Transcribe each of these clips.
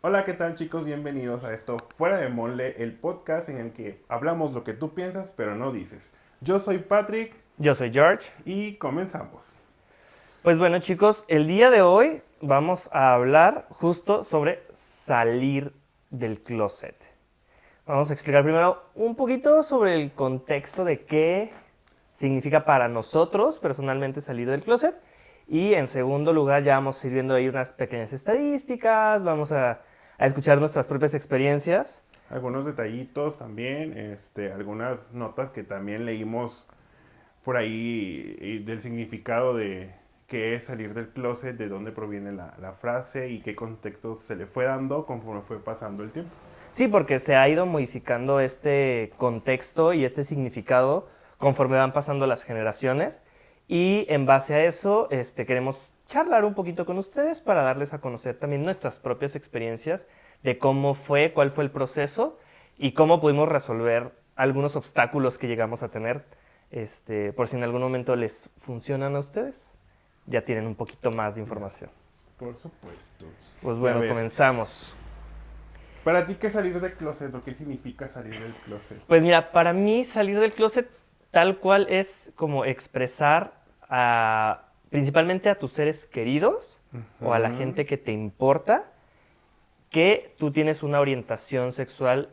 Hola, ¿qué tal chicos? Bienvenidos a esto Fuera de Molde, el podcast en el que hablamos lo que tú piensas pero no dices. Yo soy Patrick Yo soy George. y comenzamos. Pues bueno, chicos, el día de hoy vamos a hablar justo sobre salir del closet. Vamos a explicar primero un poquito sobre el contexto de qué significa para nosotros personalmente salir del closet. Y en segundo lugar ya vamos a ir viendo ahí unas pequeñas estadísticas, vamos a escuchar nuestras propias experiencias. Algunos detallitos también, algunas notas que también leímos por ahí del significado de qué es salir del closet, de dónde proviene la frase y qué contexto se le fue dando conforme fue pasando el tiempo. Sí, porque se ha ido modificando este contexto y este significado conforme van pasando las generaciones. Y en base a eso, queremos charlar un poquito con ustedes para darles a conocer también nuestras propias experiencias de cómo fue, cuál fue el proceso y cómo pudimos resolver algunos obstáculos que llegamos a tener. Por si en algún momento les funcionan a ustedes, ya tienen un poquito más de Ya, información. por supuesto. Pues Y a bueno, ver, comenzamos. ¿para ti qué es salir del closet o qué significa salir del closet? Pues mira, para mí salir del closet tal cual es como expresar principalmente a tus seres queridos o a la Ujú. gente que te importa que tú tienes una orientación sexual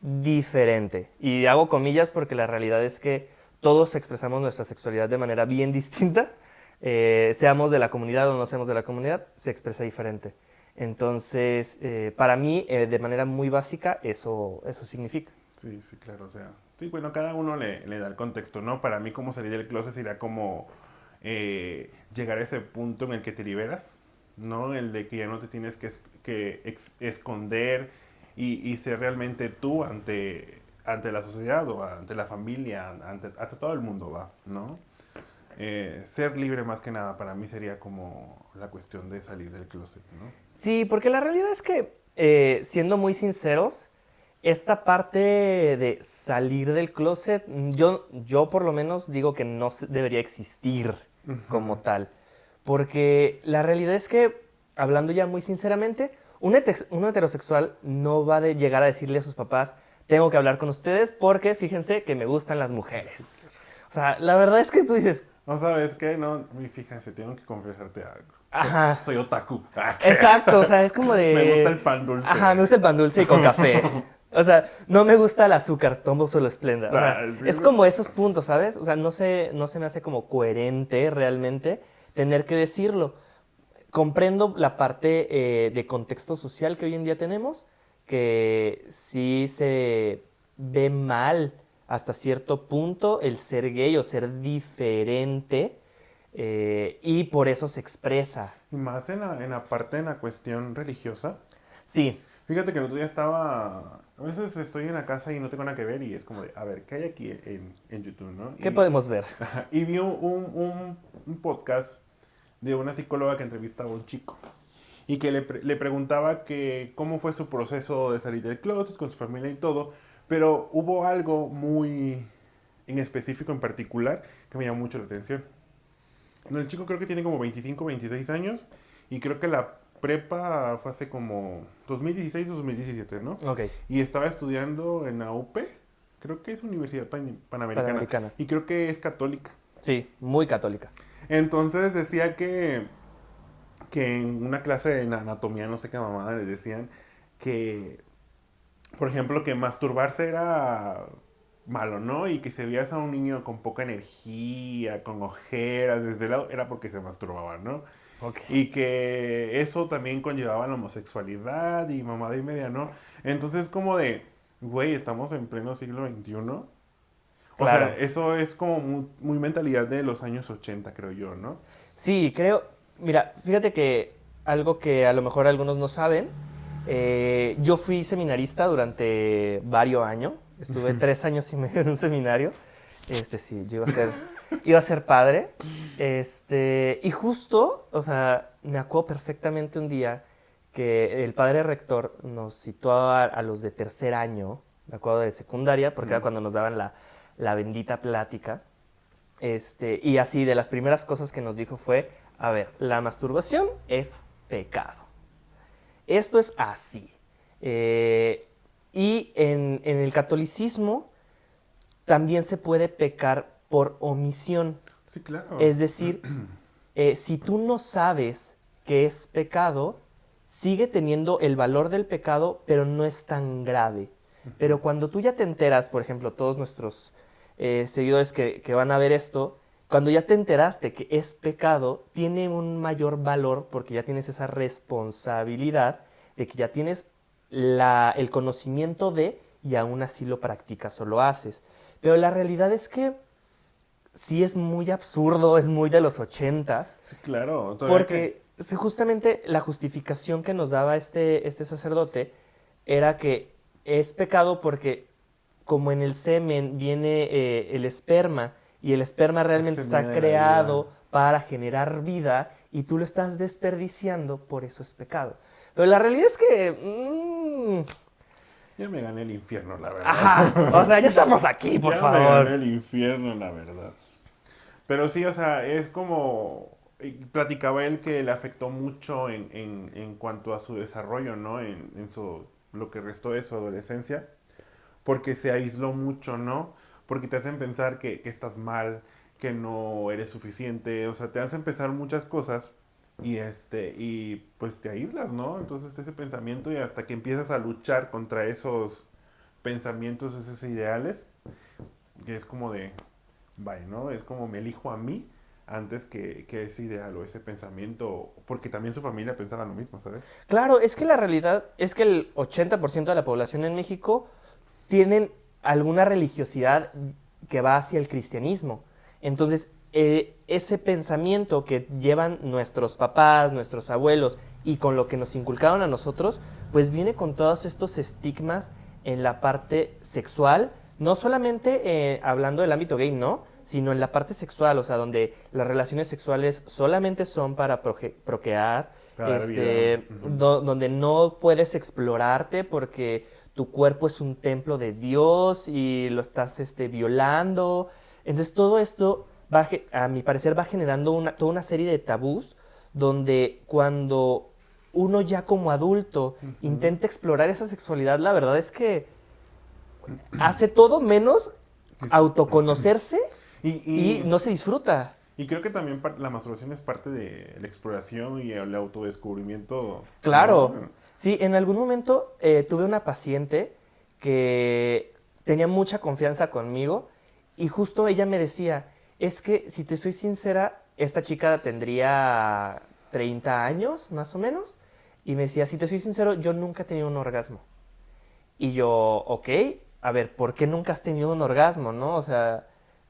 diferente. Y hago comillas porque la realidad es que todos expresamos nuestra sexualidad de manera bien distinta. Seamos de la comunidad o no seamos de la comunidad, se expresa diferente. Entonces, para mí, de manera muy básica, eso significa. Sí, sí, claro, o sea, sí, bueno, cada uno le da el contexto, ¿no? Para mí como salir del closet sería como llegar a ese punto en el que te liberas, ¿no? El de que ya no te tienes que esconder y ser realmente tú ante la sociedad o ante la familia, ante todo el mundo, ¿va? ¿No? Ser libre más que nada para mí sería como la cuestión de salir del closet, ¿no? Sí, porque la realidad es que, siendo muy sinceros, esta parte de salir del closet, yo por lo menos digo que no debería existir como Ujú. tal. Porque la realidad es que, hablando ya muy sinceramente, un heterosexual no va a llegar a decirle a sus papás, tengo que hablar con ustedes porque fíjense que me gustan las mujeres. O sea, la verdad es que tú dices, No sabes qué, no, y fíjense, tengo que confesarte algo. ajá, Soy otaku. Ah, ¿qué? exacto, o sea, es como Me gusta el de... pan Ajá, me dulce. gusta el pan dulce y con café. O sea, no me gusta el azúcar, tomo solo esplenda. O sea, Ah, sí, es no. como esos puntos, ¿sabes? O sea, no se me hace como coherente realmente tener que decirlo. Comprendo la parte de contexto social que hoy en día tenemos, que sí se ve mal hasta cierto punto el ser gay o ser diferente, y por eso se expresa. Y más en la parte, en la cuestión religiosa. Sí, Fíjate que el otro día estaba. A veces estoy en la casa y no tengo nada que ver y es como de, a ver, ¿qué hay aquí en YouTube, no? ¿qué podemos ver? Y vi un podcast de una psicóloga que entrevistaba a un chico y que le preguntaba que cómo fue su proceso de salir del closet con su familia y todo, pero hubo algo muy en específico, en particular, que me llamó mucho la atención. No, el chico creo que tiene como 25, 26 años y creo que la prepa fue hace como 2016 o 2017, ¿no? Ok, Y estaba estudiando en la UP, creo que es Universidad Panamericana, Panamericana. y creo que es católica. Sí, muy católica. Entonces decía que en una clase de anatomía, no sé qué mamada, les decían que, por ejemplo, que masturbarse era malo, ¿no? Y que si veías a un niño con poca energía, con ojeras, desvelado, era porque se masturbaba, ¿no? Ok. Y que eso también conllevaba la homosexualidad y mamada y media, ¿no? Entonces como de, güey, estamos en pleno siglo XXI. O sea, Claro. eso es como muy mentalidad de los años 80, creo yo, ¿no? Sí, creo. Mira, fíjate que algo que a lo mejor algunos no saben, yo fui seminarista durante varios años. Estuve 3 años y medio en un seminario. Sí, iba a ser padre. Y justo, o sea, me acuerdo perfectamente un día que el padre rector nos citó a los de tercer año, me acuerdo de secundaria, porque era Mm. cuando nos daban la bendita plática. Y así, de las primeras cosas que nos dijo fue, a ver, la masturbación es pecado. esto es así. Y en el catolicismo también se puede pecar por omisión. Sí, claro. Es decir, si tú no sabes que es pecado, sigue teniendo el valor del pecado, pero no es tan grave. Pero cuando tú ya te enteras, por ejemplo, todos nuestros seguidores que van a ver esto, cuando ya te enteraste que es pecado, tiene un mayor valor porque ya tienes esa responsabilidad de que ya tienes el conocimiento de y aún así lo practicas o lo haces. Pero la realidad es que sí es muy absurdo, es muy de los ochentas, Sí, claro. Todavía que... porque justamente la justificación que nos daba este sacerdote era que es pecado porque como en el semen viene el esperma y el esperma Es realmente semilla está de la vida. creado para generar vida y tú lo estás desperdiciando, por eso es pecado. Pero la realidad es que... Ya me gané el infierno, la ajá, o verdad. sea, ya estamos aquí, por Ya me gané favor. el infierno, la verdad. Pero sí, o sea, es como... Platicaba él que le afectó mucho en cuanto a su desarrollo, ¿no? En su, lo que restó de su adolescencia. Porque se aisló mucho, ¿no? Porque te hacen pensar que estás mal, que no eres suficiente, o sea, te hacen pensar muchas cosas y pues te aíslas, ¿no? Entonces ese pensamiento y hasta que empiezas a luchar contra esos pensamientos, esos ideales, que es como de, vaya, ¿no? Es como me elijo a mí antes que ese ideal o ese pensamiento, porque también su familia pensaba lo mismo, ¿sabes? Claro, es que la realidad es que el 80% de la población en México tienen alguna religiosidad que va hacia el cristianismo. Entonces, ese pensamiento que llevan nuestros papás, nuestros abuelos y con lo que nos inculcaron a nosotros, pues viene con todos estos estigmas en la parte sexual, no solamente hablando del ámbito gay, no, sino en la parte sexual, o sea, donde las relaciones sexuales solamente son para procrear, Para dar vida. Ujú. donde no puedes explorarte porque tu cuerpo es un templo de Dios y lo estás violando. Entonces todo esto, a mi parecer, va generando toda una serie de tabús donde cuando uno ya como adulto Ujú. intenta explorar esa sexualidad, la verdad es que hace todo menos Dis- autoconocerse Y, y y no se disfruta. Y creo que también la masturbación es parte de la exploración y el autodescubrimiento, Claro, ¿no? sí, en algún momento tuve una paciente que tenía mucha confianza conmigo y justo ella me decía, es que si te soy sincera, esta chica tendría 30 años más o menos y me decía, si te soy sincero, yo nunca he tenido un orgasmo. Y yo, ok, a ver, ¿por qué nunca has tenido un orgasmo, no? O sea,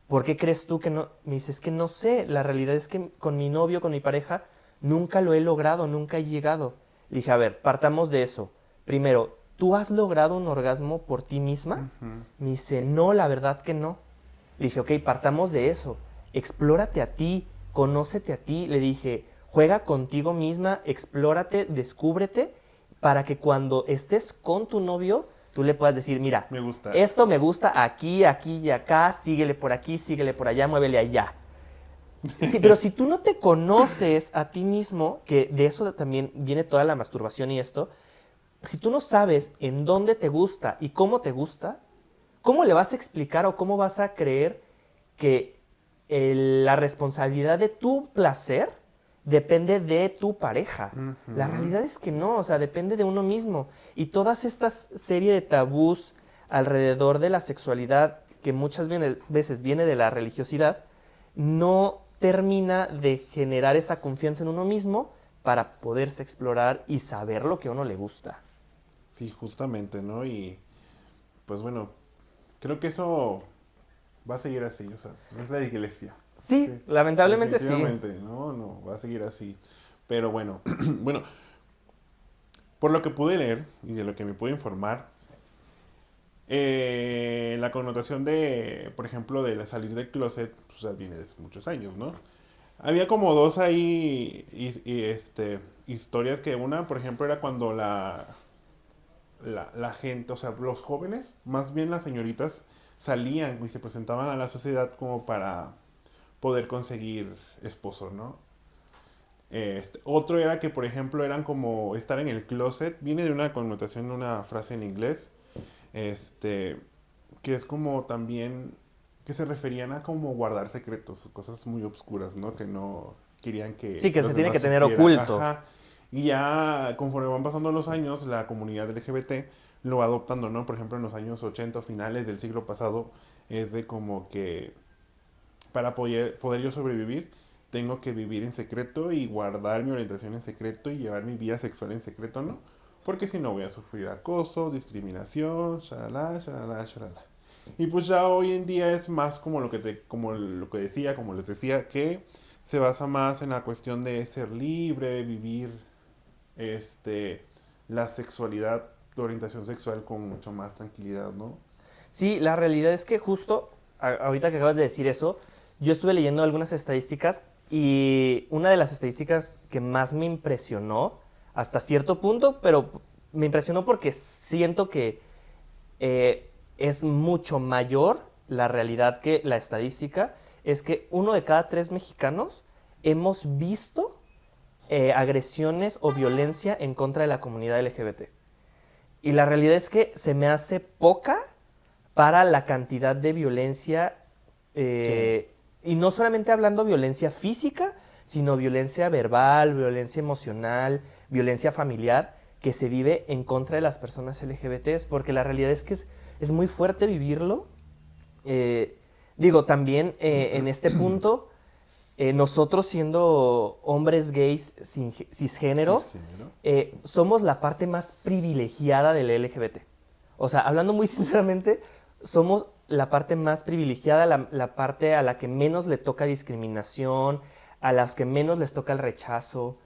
¿por qué crees tú que no? Me dice, es que no sé, la realidad es que con mi novio, con mi pareja, nunca lo he logrado, nunca he llegado. Le dije, a ver, partamos de eso. Primero, ¿tú has logrado un orgasmo por ti misma? Ujú. Me dice, no, la verdad que no. Le dije, ok, partamos de eso. Explórate a ti, conócete a ti. Le dije, juega contigo misma, explórate, descúbrete, para que cuando estés con tu novio, tú le puedas decir, mira, Me gusta. esto me gusta aquí, aquí y acá, síguele por aquí, síguele por allá, muévele allá. Sí, pero si tú no te conoces a ti mismo, que de eso también viene toda la masturbación y esto, si tú no sabes en dónde te gusta y cómo te gusta, ¿cómo le vas a explicar o cómo vas a creer que la responsabilidad de tu placer depende de tu pareja? La Ujú. realidad es que no, o sea, depende de uno mismo. Y todas estas serie de tabús alrededor de la sexualidad, que muchas veces viene de la religiosidad, no termina de generar esa confianza en uno mismo para poderse explorar y saber lo que a uno le gusta. Sí, justamente, ¿no? Y pues bueno, creo que eso va a seguir así, o sea, pues es la iglesia. Sí, Sí, lamentablemente sí. definitivamente, no, no, va a seguir así. Pero bueno, bueno, por lo que pude leer y de lo que me pude informar, la connotación de, por ejemplo, de salir del closet, pues ya viene desde muchos años, ¿no? Había como dos ahí historias que una, por ejemplo, era cuando la gente, o sea, los jóvenes, más bien las señoritas, salían y se presentaban a la sociedad como para poder conseguir esposo, ¿no? Otro era que, por ejemplo, eran como estar en el closet. Viene de una connotación, de una frase en inglés, este, que es como también, que se referían a como guardar secretos, cosas muy obscuras, ¿no? Que no querían Sí, que que se los tiene demás que tener supieran. oculto. Ajá. Y ya conforme van pasando los años, la comunidad LGBT lo va adoptando, ¿no? Por ejemplo, en los años 80, finales del siglo pasado, es de como que para poder yo sobrevivir, tengo que vivir en secreto y guardar mi orientación en secreto y llevar mi vida sexual en secreto, ¿no? Porque si no voy a sufrir acoso, discriminación, shalala, shalala, shalala. Y pues ya hoy en día es más como como lo que decía, como les decía, que se basa más en la cuestión de ser libre, vivir este la sexualidad, tu orientación sexual con mucho más tranquilidad, ¿no? Sí, la realidad es que justo ahorita que acabas de decir eso, yo estuve leyendo algunas estadísticas y una de las estadísticas que más me impresionó hasta cierto punto, pero me impresionó porque siento que es mucho mayor la realidad que la estadística, es que 1 de cada 3 mexicanos hemos visto agresiones o violencia en contra de la comunidad LGBT. Y la realidad es que se me hace poca para la cantidad de violencia, Sí. y no solamente hablando violencia física, sino violencia verbal, violencia emocional, violencia familiar, que se vive en contra de las personas LGBTs, porque la realidad es que es muy fuerte vivirlo. Eh, Digo, también en este punto, nosotros siendo hombres gays cisgénero, Cisgénero. somos la parte más privilegiada del LGBT. O sea, hablando muy sinceramente, somos la parte más privilegiada, la parte a la que menos le toca discriminación, a las que menos les toca el rechazo,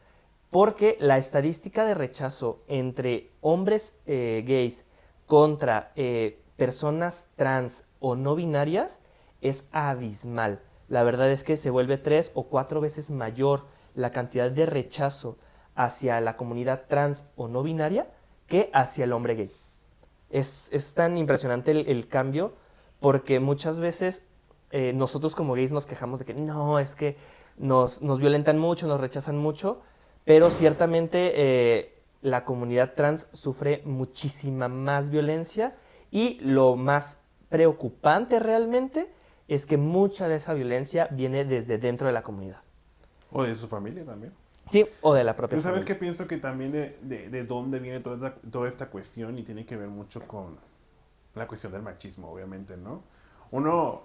porque la estadística de rechazo entre hombres gays contra personas trans o no binarias es abismal. La verdad es que se vuelve 3 o 4 veces mayor la cantidad de rechazo hacia la comunidad trans o no binaria que hacia el hombre gay. Es tan impresionante el cambio porque muchas veces nosotros como gays nos quejamos de que no, es que nos violentan mucho, nos rechazan mucho, pero ciertamente la comunidad trans sufre muchísima más violencia y lo más preocupante realmente es que mucha de esa violencia viene desde dentro de la comunidad. O de su familia también. Sí, o de la propia Pero sabes familia. que pienso que también de dónde viene toda esta cuestión y tiene que ver mucho con la cuestión del machismo, obviamente, ¿no? Uno,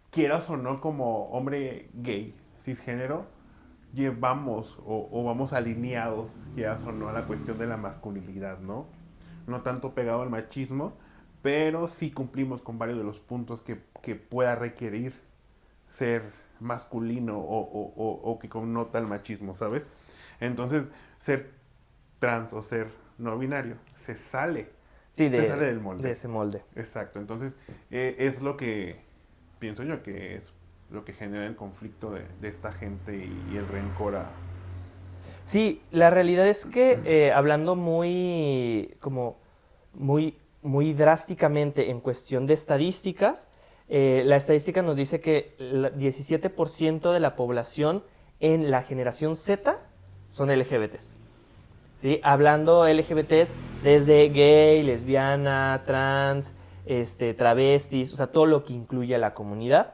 quieras o no, como hombre gay, cisgénero, llevamos o vamos alineados, quieras o no, a la cuestión de la masculinidad, ¿no? No tanto pegado al machismo, pero sí cumplimos con varios de los puntos que pueda requerir ser masculino o que connota el machismo, ¿sabes? Entonces, ser trans o ser no binario Sí, se sale del de molde. ese molde. Exacto, entonces es lo que pienso yo que es lo que genera el conflicto de esta gente y el rencor a... Sí, la realidad es que hablando muy, como, muy drásticamente en cuestión de estadísticas, la estadística nos dice que el 17% de la población en la generación Z son LGBTs. ¿Sí? Hablando LGBTs desde gay, lesbiana, trans, travestis, o sea, todo lo que incluye a la comunidad.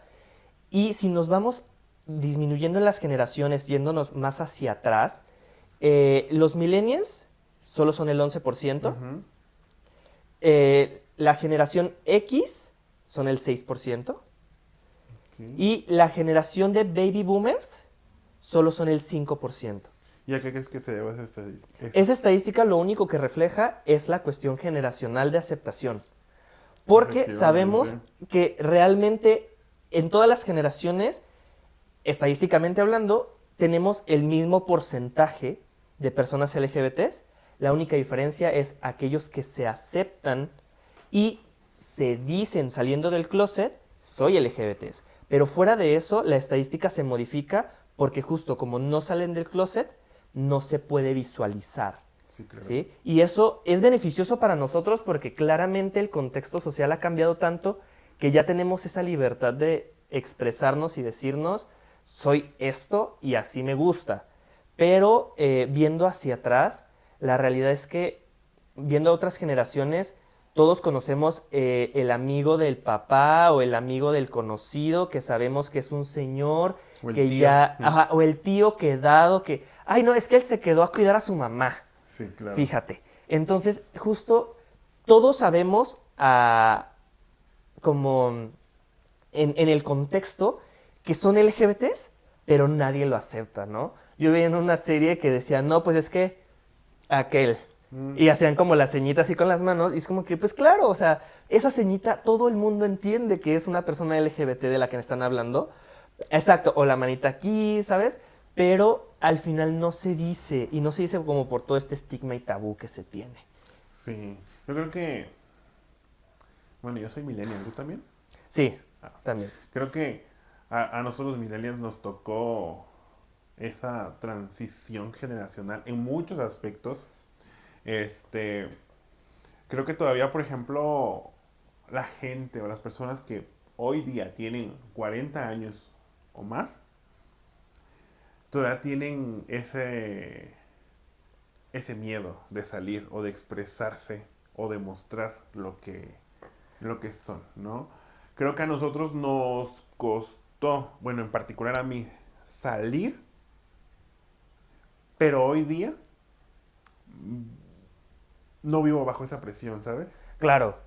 Y si nos vamos disminuyendo en las generaciones, yéndonos más hacia atrás, los millennials solo son el 11%, Ujú, la generación X son el 6%, ok. y la generación de baby boomers solo son el 5%. ¿Y a qué crees que se debe esa estadística? Esa estadística lo único que refleja es la cuestión generacional de aceptación, porque sabemos Efectivamente. que realmente en todas las generaciones, estadísticamente hablando, tenemos el mismo porcentaje de personas LGBTs. La única diferencia es aquellos que se aceptan y se dicen saliendo del closet, soy LGBTs. Pero fuera de eso, la estadística se modifica porque justo como no salen del closet, no se puede visualizar. Sí, claro. ¿Sí? Y eso es beneficioso para nosotros porque claramente el contexto social ha cambiado tanto que ya tenemos esa libertad de expresarnos y decirnos, soy esto y así me gusta. pero viendo hacia atrás, la realidad es que viendo a otras generaciones, todos conocemos el amigo del papá o el amigo del conocido que sabemos que es un señor O el que tío. ya, ajá, o el tío quedado que, ay no, es que él se quedó a cuidar a su mamá, Sí, claro. fíjate. Entonces, justo todos sabemos como en el contexto que son LGBTs, pero nadie lo acepta, ¿no? Yo vi en una serie que decía, no, pues es que aquel. Y hacían como la ceñita así con las manos, y es como que, pues claro, o sea, esa ceñita todo el mundo entiende que es una persona LGBT de la que están hablando. Exacto, o la manita aquí, ¿sabes? Pero al final no se dice, y no se dice como por todo este estigma y tabú que se tiene. Sí. Yo creo que. Bueno, yo soy millennial, ¿tú también? Sí, Ah, también. creo que a nosotros los millennials nos tocó esa transición generacional en muchos aspectos. Este, creo que todavía, por ejemplo, la gente o las personas que hoy día tienen 40 años o más, todavía tienen ese miedo de salir o de expresarse o de mostrar lo que son, ¿no? Creo que a nosotros nos costó, bueno, en particular a mí, salir, pero hoy día no vivo bajo esa presión, ¿sabes? Claro,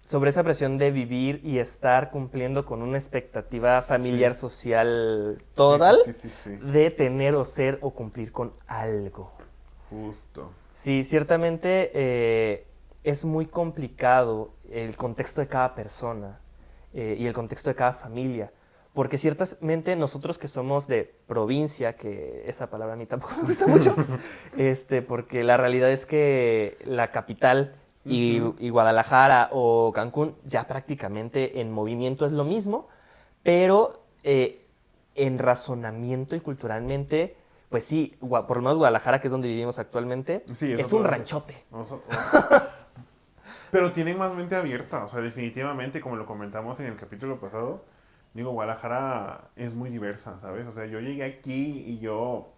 sobre esa presión de vivir y estar cumpliendo con una expectativa Sí, familiar, social, sí, sí, total, sí, sí, sí, de tener o ser o cumplir con algo. justo. Sí, ciertamente es muy complicado el contexto de cada persona y el contexto de cada familia, porque ciertamente nosotros que somos de provincia, que esa palabra a mí tampoco me gusta mucho, porque la realidad es que la capital Ujú. y Guadalajara o Cancún ya prácticamente en movimiento es lo mismo, pero en razonamiento y culturalmente, pues sí, por lo menos Guadalajara, que es donde vivimos actualmente, Sí, es un eso. ranchote. Pero tienen más mente abierta, o sea, definitivamente, como lo comentamos en el capítulo pasado, digo, Guadalajara es muy diversa, ¿sabes? O sea, yo llegué aquí y yo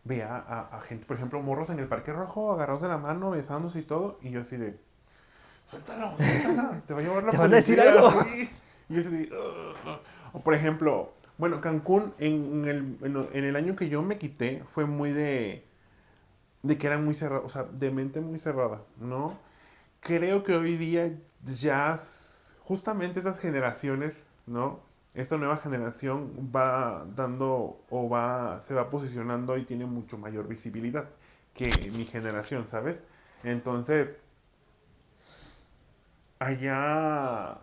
veía a gente, por ejemplo, morros en el Parque Rojo, agarrados de la mano, besándose y todo, y yo así de, suéltalo, suéltala, te va a llevar la ¿Te van a decir policía, algo? así. Y yo así de, "Ugh". O por ejemplo, bueno, Cancún, en el año que yo me quité, fue muy de que eran muy cerrados, o sea, de mente muy cerrada, ¿no? Creo que hoy día ya justamente estas generaciones, ¿no? Esta nueva generación va dando se va posicionando y tiene mucho mayor visibilidad que mi generación, ¿sabes? Entonces, allá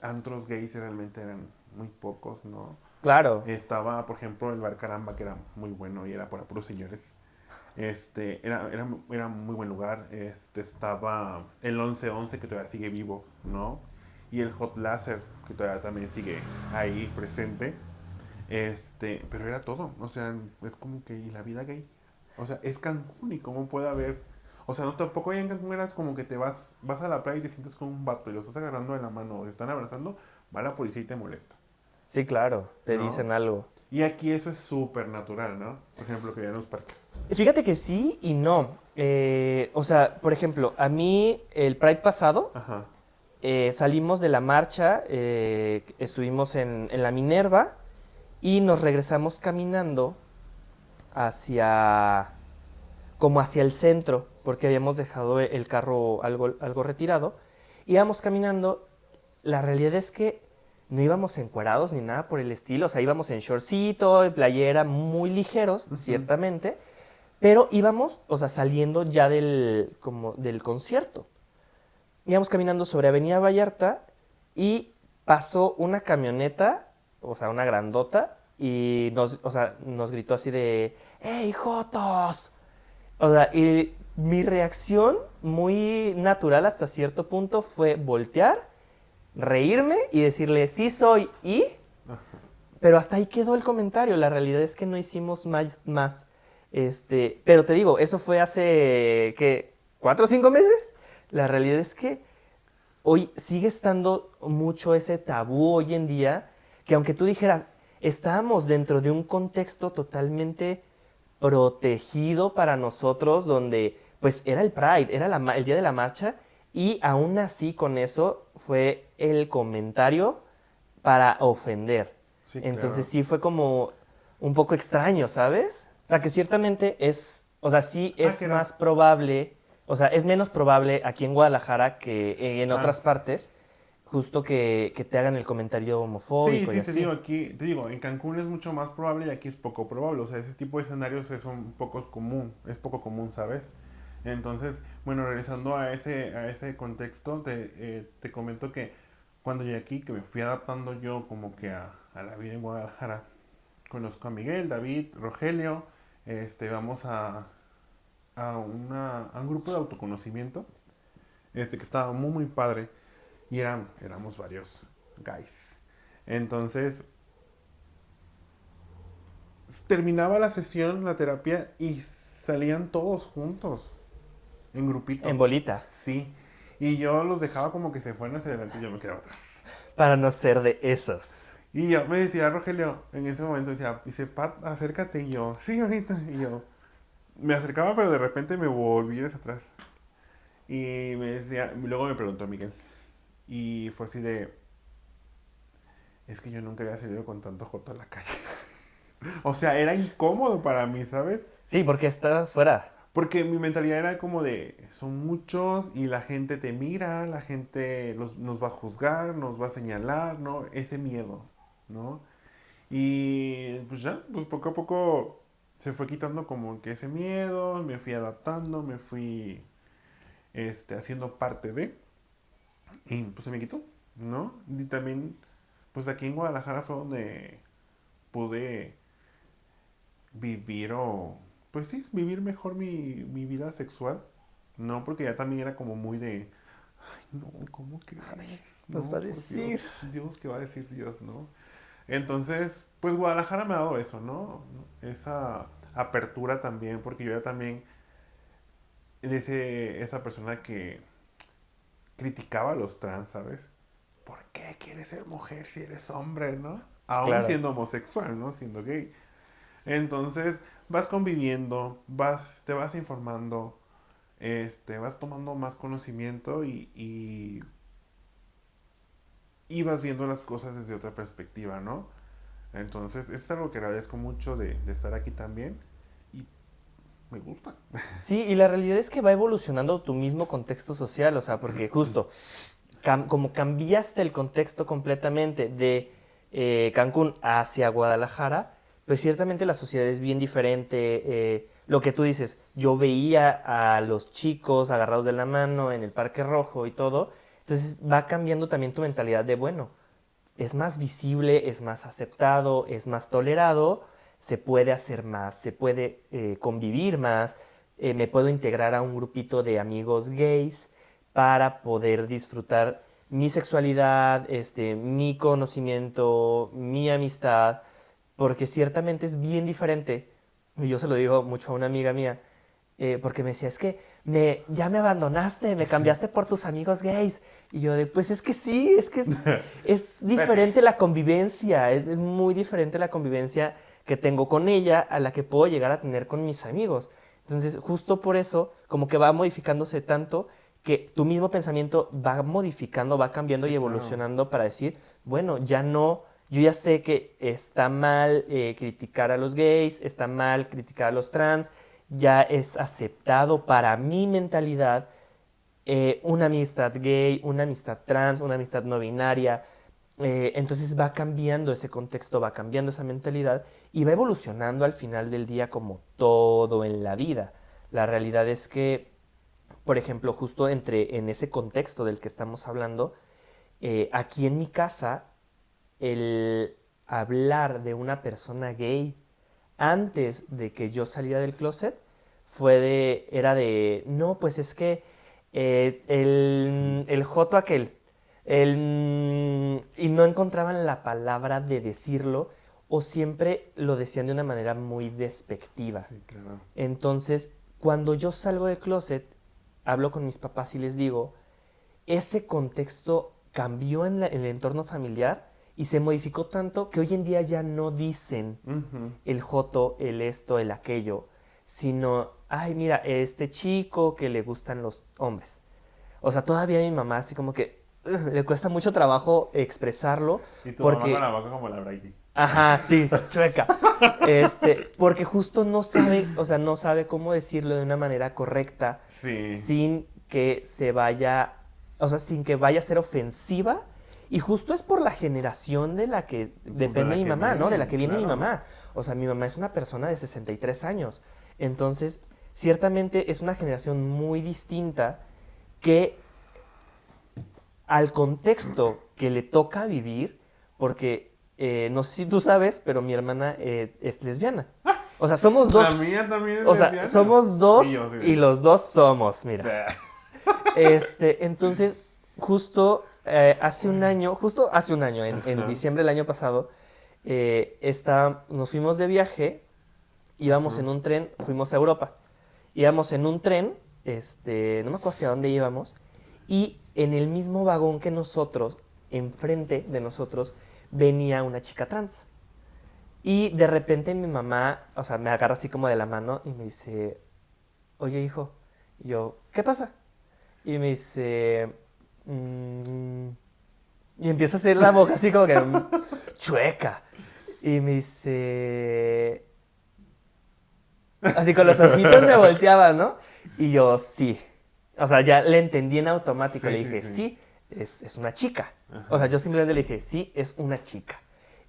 antros gays realmente eran muy pocos, ¿no? Claro, Estaba, por ejemplo, el Bar Caramba, que era muy bueno y era para puros señores. Era muy buen lugar. Estaba el 1111 que todavía sigue vivo, ¿no? Y el Hot Laser, que todavía también sigue ahí presente. Pero era todo. O sea, es como que ¿y la vida gay? O sea, es Cancún y cómo puede haber. O sea, no tampoco ahí en Cancún eras como que vas a la playa y te sientes con un vato y lo estás agarrando de la mano o te están abrazando, va la policía y te molesta, sí, claro, te ¿no? dicen algo. Y aquí eso es súper natural, ¿no? Por ejemplo, que ya en los parques. Fíjate que sí y no. O sea, por ejemplo, a mí el Pride pasado Ajá. salimos de la marcha, estuvimos en la Minerva y nos regresamos caminando hacia, como hacia el centro, porque habíamos dejado el carro algo retirado. Íbamos caminando, la realidad es que no íbamos encuerados ni nada por el estilo, o sea, íbamos en shortcito, en playera, muy ligeros, Ujú. ciertamente, pero íbamos, o sea, saliendo ya como del concierto. Íbamos caminando sobre Avenida Vallarta y pasó una camioneta, o sea, una grandota, y o sea, nos gritó así de, ¡Hey, Jotos! O sea, y mi reacción muy natural hasta cierto punto fue voltear, reírme y decirle, sí soy, y... Pero hasta ahí quedó el comentario. La realidad es que no hicimos más. Pero te digo, eso fue hace, ¿qué? ¿4 o 5 meses? La realidad es que hoy sigue estando mucho ese tabú hoy en día, que aunque tú dijeras, estábamos dentro de un contexto totalmente protegido para nosotros, donde pues era el Pride, era el día de la marcha, y aún así con eso fue el comentario para ofender. Sí, Entonces claro. sí fue como un poco extraño, ¿sabes? O sea, que ciertamente es, o sea, sí Ah, es que era. más probable, o sea, es menos probable aquí en Guadalajara que en Ah, otras partes, justo que te hagan el comentario sí, homofóbico y sí, te digo, así. aquí, te digo, en Cancún es mucho más probable y aquí es poco probable. O sea, ese tipo de escenarios es un poco común, es poco común, ¿sabes? Entonces, bueno, regresando a ese contexto, te comento que cuando llegué aquí, que me fui adaptando yo como que a la vida en Guadalajara, conozco a Miguel, David, Rogelio, vamos a un grupo de autoconocimiento, que estaba muy, muy padre, y éramos varios guys. Entonces, terminaba la sesión, la terapia, y salían todos juntos, en En grupito. bolita, Sí. Y yo los dejaba como que se fueran hacia adelante y yo me quedaba atrás. para no ser de esos. Y yo me decía, Rogelio, en ese momento decía, dice, Pat, acércate. Y yo, sí, ahorita. Y yo me acercaba, pero de repente me volví hacia atrás. Y me decía, luego me preguntó Miguel. Y fue así de, es que yo nunca había salido con tanto joto a la calle. O sea, era incómodo para mí, ¿sabes? Sí, porque estás fuera. Porque mi mentalidad era como de, son muchos y la gente te mira, la gente nos va a juzgar, nos va a señalar, ¿no? Ese miedo, ¿no? Y pues ya, pues poco a poco se fue quitando como que ese miedo, me fui adaptando, me fui haciendo parte de, y pues se me quitó, ¿no? Y también, pues aquí en Guadalajara fue donde pude vivir pues sí, vivir mejor mi vida sexual, ¿no? Porque ya también era como muy de, no, ¿cómo crees? Nos No, va a por Dios, decir. Dios, ¿qué va a decir Dios, no? Entonces, pues Guadalajara me ha dado eso, ¿no? Esa apertura también, porque yo ya también, esa persona que criticaba a los trans, ¿sabes? ¿Por qué quieres ser mujer si eres hombre, no? Aún Claro. siendo homosexual, ¿no? Siendo gay. Entonces, vas conviviendo, te vas informando, vas tomando más conocimiento y vas viendo las cosas desde otra perspectiva, ¿no? Entonces, es algo que agradezco mucho de estar aquí también y me gusta. Sí, y la realidad es que va evolucionando tu mismo contexto social, o sea, porque justo como cambiaste el contexto completamente de Cancún hacia Guadalajara, pues ciertamente la sociedad es bien diferente. Lo que tú dices, yo veía a los chicos agarrados de la mano en el Parque Rojo y todo, entonces va cambiando también tu mentalidad de, bueno, es más visible, es más aceptado, es más tolerado, se puede hacer más, se puede convivir más, me puedo integrar a un grupito de amigos gays para poder disfrutar mi sexualidad, mi conocimiento, mi amistad, porque ciertamente es bien diferente. Y yo se lo digo mucho a una amiga mía, porque me decía, es que ya me abandonaste, me cambiaste por tus amigos gays. Y yo de, pues es que sí, es Vete. diferente la convivencia, es muy diferente la convivencia que tengo con ella a la que puedo llegar a tener con mis amigos. Entonces, justo por eso, como que va modificándose tanto que tu mismo pensamiento va modificando, va cambiando Sí, y claro. evolucionando para decir, bueno, ya no, yo ya sé que está mal criticar a los gays, está mal criticar a los trans, ya es aceptado para mi mentalidad una amistad gay, una amistad trans, una amistad no binaria. Entonces va cambiando ese contexto, va cambiando esa mentalidad y va evolucionando al final del día como todo en la vida. La realidad es que, por ejemplo, justo en ese contexto del que estamos hablando, aquí en mi casa, el hablar de una persona gay antes de que yo saliera del closet era de, no, pues es que el joto aquel, y no encontraban la palabra de decirlo o siempre lo decían de una manera muy despectiva. Sí, claro. Entonces, cuando yo salgo del closet, hablo con mis papás y les digo, ese contexto cambió en el entorno familiar Y se modificó tanto que hoy en día ya no dicen el joto, el esto, el aquello, sino, ay, mira, este chico que le gustan los hombres. O sea, todavía a mi mamá así como que le cuesta mucho trabajo expresarlo Y tu mamá con porque... la boca como la Brady. Ajá, sí, chueca. Porque justo no sabe, o sea, no sabe cómo decirlo de una manera correcta Sí. sin que se vaya, o sea, sin que vaya a ser ofensiva. Y justo es por la generación de la que depende la mi que mamá, ¿no? De la viene, que viene mi claro. mamá. O sea, mi mamá es una persona de 63 años. Entonces, ciertamente es una generación muy distinta que al contexto que le toca vivir, porque no sé si tú sabes, pero mi hermana es lesbiana. O sea, somos La dos. mía también es O sea, lesbiana. somos Y dos yo sí. y los dos somos, mira. Entonces, justo justo hace un año, en Ajá. diciembre del año pasado, nos fuimos de viaje, íbamos en un tren, fuimos a Europa. Íbamos en un tren, no me acuerdo hacia dónde íbamos, y en el mismo vagón que nosotros, enfrente de nosotros, venía una chica trans. Y de repente mi mamá, o sea, me agarra así como de la mano y me dice, oye hijo, y yo, ¿qué pasa? Y me dice, "Mm", y empieza a hacer la boca así como que chueca. Y me dice, así con los ojitos me volteaba, ¿no? Y yo, sí. O sea, ya le entendí en automático. Sí, Le sí, dije, sí. sí, es una chica. O sea, Ajá. yo simplemente le dije, sí, es una chica.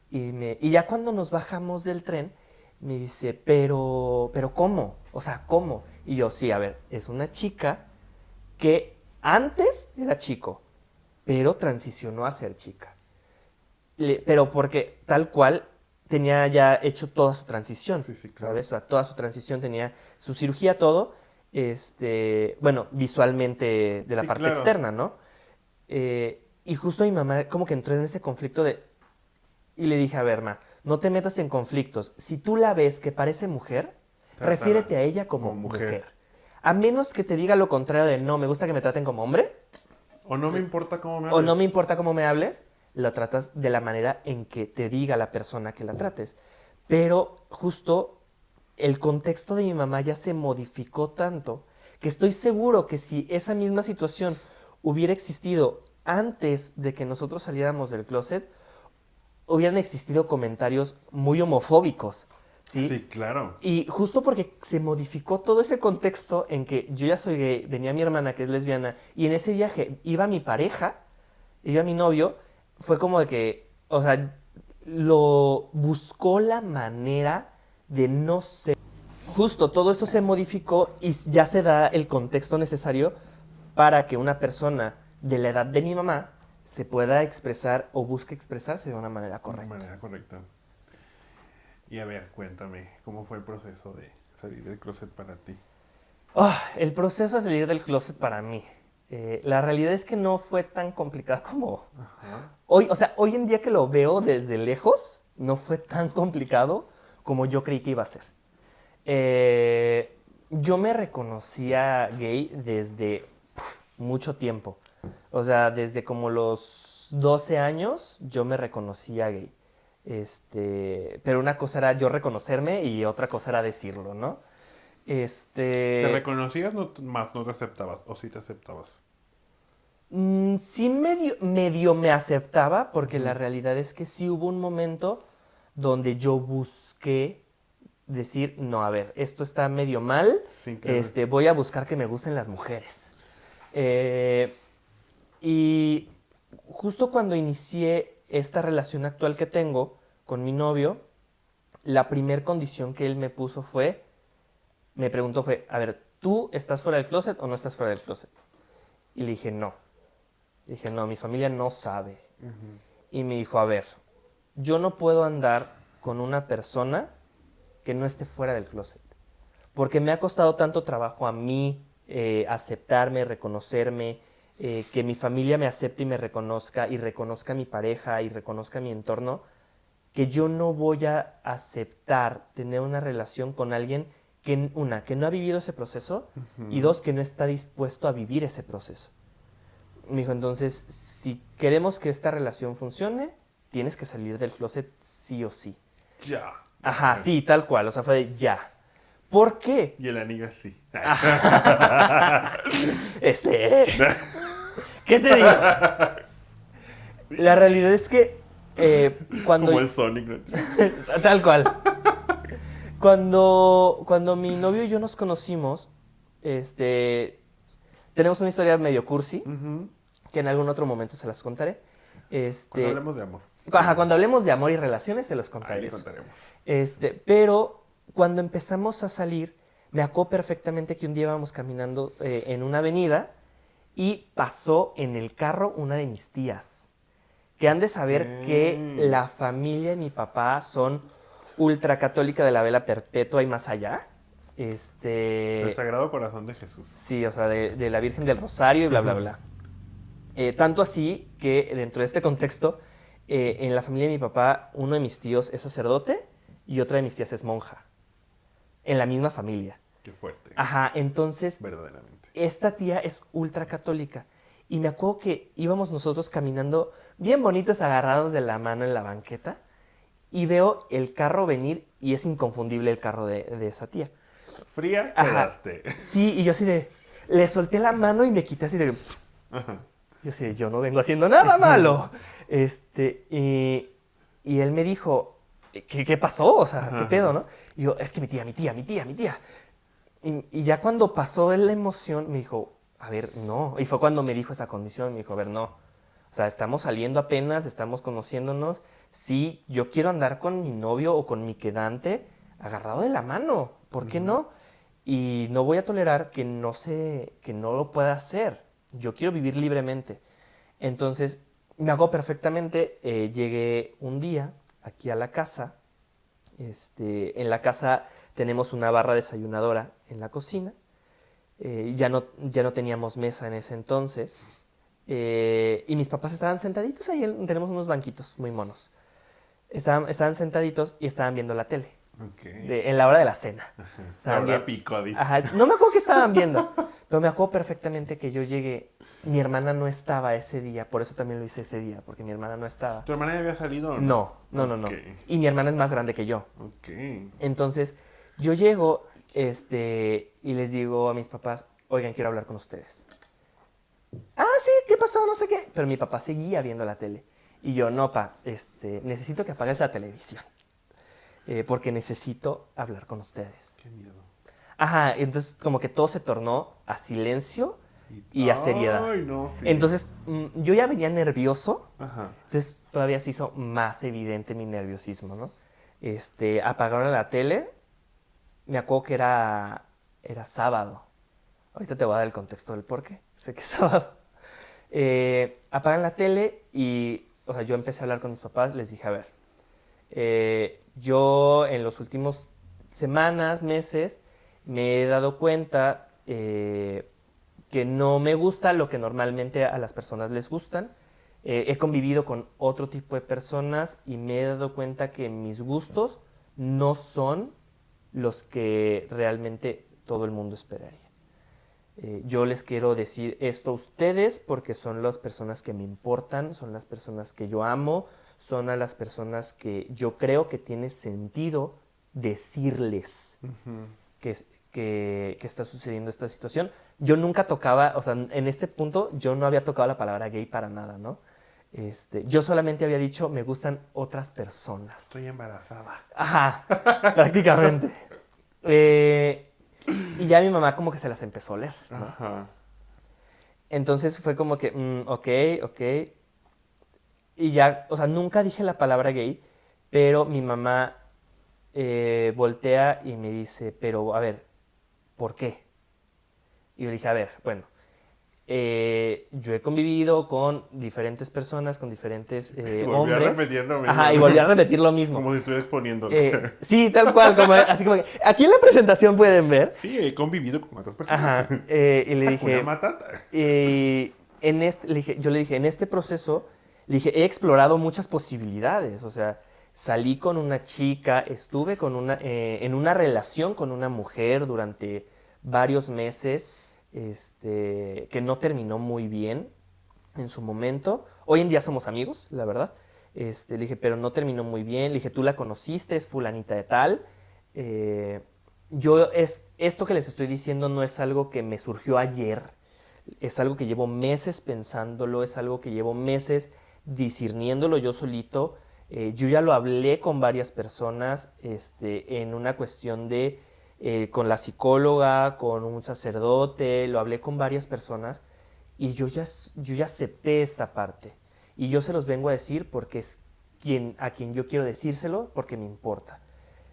Y ya cuando nos bajamos del tren, me dice, pero ¿cómo? O sea, ¿cómo? Y yo, sí, a ver, es una chica que antes era chico, pero transicionó a ser chica. Pero porque tal cual tenía ya hecho toda su transición, Sí, sí, claro. ¿sabes? O sea, toda su transición tenía su cirugía, todo, bueno, visualmente de la Sí, parte claro. externa, ¿no? Y justo mi mamá como que entró en ese conflicto y le dije, a ver, ma, no te metas en conflictos. Si tú la ves que parece mujer, Trátala refiérete a ella como como mujer. mujer. A menos que te diga lo contrario de no, me gusta que me traten como hombre, O no me importa cómo me o no hables. me importa cómo me hables, lo tratas de la manera en que te diga la persona que la trates. Pero justo el contexto de mi mamá ya se modificó tanto que estoy seguro que si esa misma situación hubiera existido antes de que nosotros saliéramos del closet, hubieran existido comentarios muy homofóbicos, ¿sí? Sí, claro. Y justo porque se modificó todo ese contexto en que yo ya soy gay, venía mi hermana que es lesbiana, y en ese viaje iba mi pareja, iba mi novio, fue como de que, o sea, lo buscó la manera de no ser. Justo todo eso se modificó y ya se da el contexto necesario para que una persona de la edad de mi mamá se pueda expresar o busque expresarse de una manera De correcta. manera correcta. Y a ver, cuéntame, ¿cómo fue el proceso de salir del closet para ti? El proceso de salir del closet para mí. La realidad es que no fue tan complicado como Ajá. hoy. O sea, hoy en día que lo veo desde lejos, no fue tan complicado como yo creí que iba a ser. Yo me reconocía gay desde mucho tiempo. O sea, desde como los 12 años yo me reconocía gay. Pero una cosa era yo reconocerme y otra cosa era decirlo, ¿no? ¿Te Este, reconocías más no te aceptabas? ¿O sí te aceptabas? sí medio me aceptaba, porque la Ujú. realidad es que sí hubo un momento donde yo busqué decir, no, a ver, esto está medio mal, Sin querer. voy a buscar que me gusten las mujeres. Eh, y justo cuando inicié esta relación actual que tengo con mi novio, la primer condición que él me preguntó fue, a ver, ¿tú estás fuera del closet o no estás fuera del closet? Y le dije, no. Le dije, no, mi familia no sabe. Ujú. Y me dijo, a ver, yo no puedo andar con una persona que no esté fuera del closet. Porque me ha costado tanto trabajo a mí aceptarme, reconocerme, que mi familia me acepte y me reconozca, y reconozca a mi pareja y reconozca mi entorno, que yo no voy a aceptar tener una relación con alguien que, una, que no ha vivido ese proceso, y Ujú. dos, que no está dispuesto a vivir ese proceso. Me dijo, entonces, si queremos que esta relación funcione, tienes que salir del closet sí o sí. Ya. Ajá, sí, tal cual, o sea, fue de ya. ¿Por qué? Y el anillo así. ¿Qué te digo? La realidad es que cuando... Como el Sonic, ¿no? Tal cual. Cuando mi novio y yo nos conocimos, tenemos una historia medio cursi, Ujú. que en algún otro momento se las contaré. Cuando hablemos de amor. Ajá, cuando hablemos de amor y relaciones se los Ahí contaré le eso. contaremos. Pero cuando empezamos a salir, me acuerdo perfectamente que un día íbamos caminando en una avenida y pasó en el carro una de mis tías, que han de saber que la familia de mi papá son ultracatólica de la vela perpetua y más allá. El Sagrado Corazón de Jesús. Sí, o sea, de la Virgen del Rosario y bla, bla, Ujú. bla. Tanto así que dentro de este contexto, en la familia de mi papá, uno de mis tíos es sacerdote y otra de mis tías es monja. En la misma familia. Qué fuerte. Ajá, entonces Verdaderamente. esta tía es ultra católica. Y me acuerdo que íbamos nosotros caminando bien bonitos, agarrados de la mano en la banqueta. Y veo el carro venir y es inconfundible el carro de esa tía. Fría Ajá. quedaste. Sí, y yo así de... Le solté la mano y me quité así de... Ajá. Yo así de, yo no vengo haciendo nada malo. Y él me dijo, ¿qué pasó? O sea, ¿qué pedo, no? Y yo, es que mi tía. Y ya cuando pasó de la emoción, me dijo, a ver, no. Y fue cuando me dijo esa condición, me dijo, a ver, no. O sea, estamos saliendo apenas, estamos conociéndonos. Sí, yo quiero andar con mi novio o con mi quedante agarrado de la mano. ¿Por qué no? Y no voy a tolerar que no lo pueda hacer. Yo quiero vivir libremente. Entonces, me hago perfectamente. Llegué un día aquí a la casa. En la casa tenemos una barra desayunadora en la cocina. Ya no teníamos mesa en ese entonces. Y mis papás estaban sentaditos ahí. Tenemos unos banquitos muy monos. Estaban sentaditos y estaban viendo la tele. Ok. En la hora de la cena. La Estaban hora bien- pico, di. Ajá, no me acuerdo qué estaban viendo, pero me acuerdo perfectamente que yo llegué. Mi hermana no estaba ese día, por eso también lo hice ese día, porque mi hermana no estaba. ¿Tu hermana ya había salido o no? No. Ok. Y mi hermana es más grande que yo. Ok. Entonces, yo llego, y les digo a mis papás, oigan, quiero hablar con ustedes. Ah, sí, ¿qué pasó? No sé qué. Pero mi papá seguía viendo la tele. Y yo, no, pa, necesito que apagues la televisión. Porque necesito hablar con ustedes. Qué miedo. Ajá, entonces como que todo se tornó a silencio y a seriedad. Ay, no, sí. Entonces, yo ya venía nervioso, Ajá. entonces todavía se hizo más evidente mi nerviosismo, ¿no? Apagaron la tele, me acuerdo que era sábado. Ahorita te voy a dar el contexto del por qué, sé que es sábado. Apagan la tele y, o sea, yo empecé a hablar con mis papás, les dije, a ver, yo en los últimos semanas, meses, me he dado cuenta que no me gusta lo que normalmente a las personas les gustan. He convivido con otro tipo de personas y me he dado cuenta que mis gustos no son los que realmente todo el mundo esperaría. Yo les quiero decir esto a ustedes porque son las personas que me importan, son las personas que yo amo, son a las personas que yo creo que tiene sentido decirles que está sucediendo esta situación. Yo nunca tocaba, o sea, en este punto yo no había tocado la palabra gay para nada, ¿no? Yo solamente había dicho, me gustan otras personas. Estoy embarazada. Ajá, prácticamente. Y ya mi mamá como que se las empezó a oler, ¿no? Ajá. Entonces fue como que, ok. Y ya, o sea, nunca dije la palabra gay, pero mi mamá voltea y me dice, pero a ver, ¿por qué? Y yo le dije, a ver, bueno, yo he convivido con diferentes personas, con diferentes Volví a hombres. repetir lo mismo. Ajá, y volví a repetir lo mismo. Como si estuviera exponiendo. Sí, tal cual, así como que, aquí en la presentación pueden ver. Sí, he convivido con otras personas. Ajá, y le dije, Hakuna Matata. yo le dije, en este proceso, le dije, he explorado muchas posibilidades, o sea, salí con una chica, estuve en una relación con una mujer durante varios meses, que no terminó muy bien en su momento. Hoy en día somos amigos, la verdad. Le dije, pero no terminó muy bien. Le dije, tú la conociste, es fulanita de tal. Esto que les estoy diciendo no es algo que me surgió ayer. Es algo que llevo meses pensándolo, es algo que llevo meses discerniéndolo yo solito. Yo ya lo hablé con varias personas en una cuestión de, con la psicóloga, con un sacerdote, lo hablé con varias personas y yo ya acepté esta parte. Y yo se los vengo a decir porque es a quien yo quiero decírselo, porque me importa.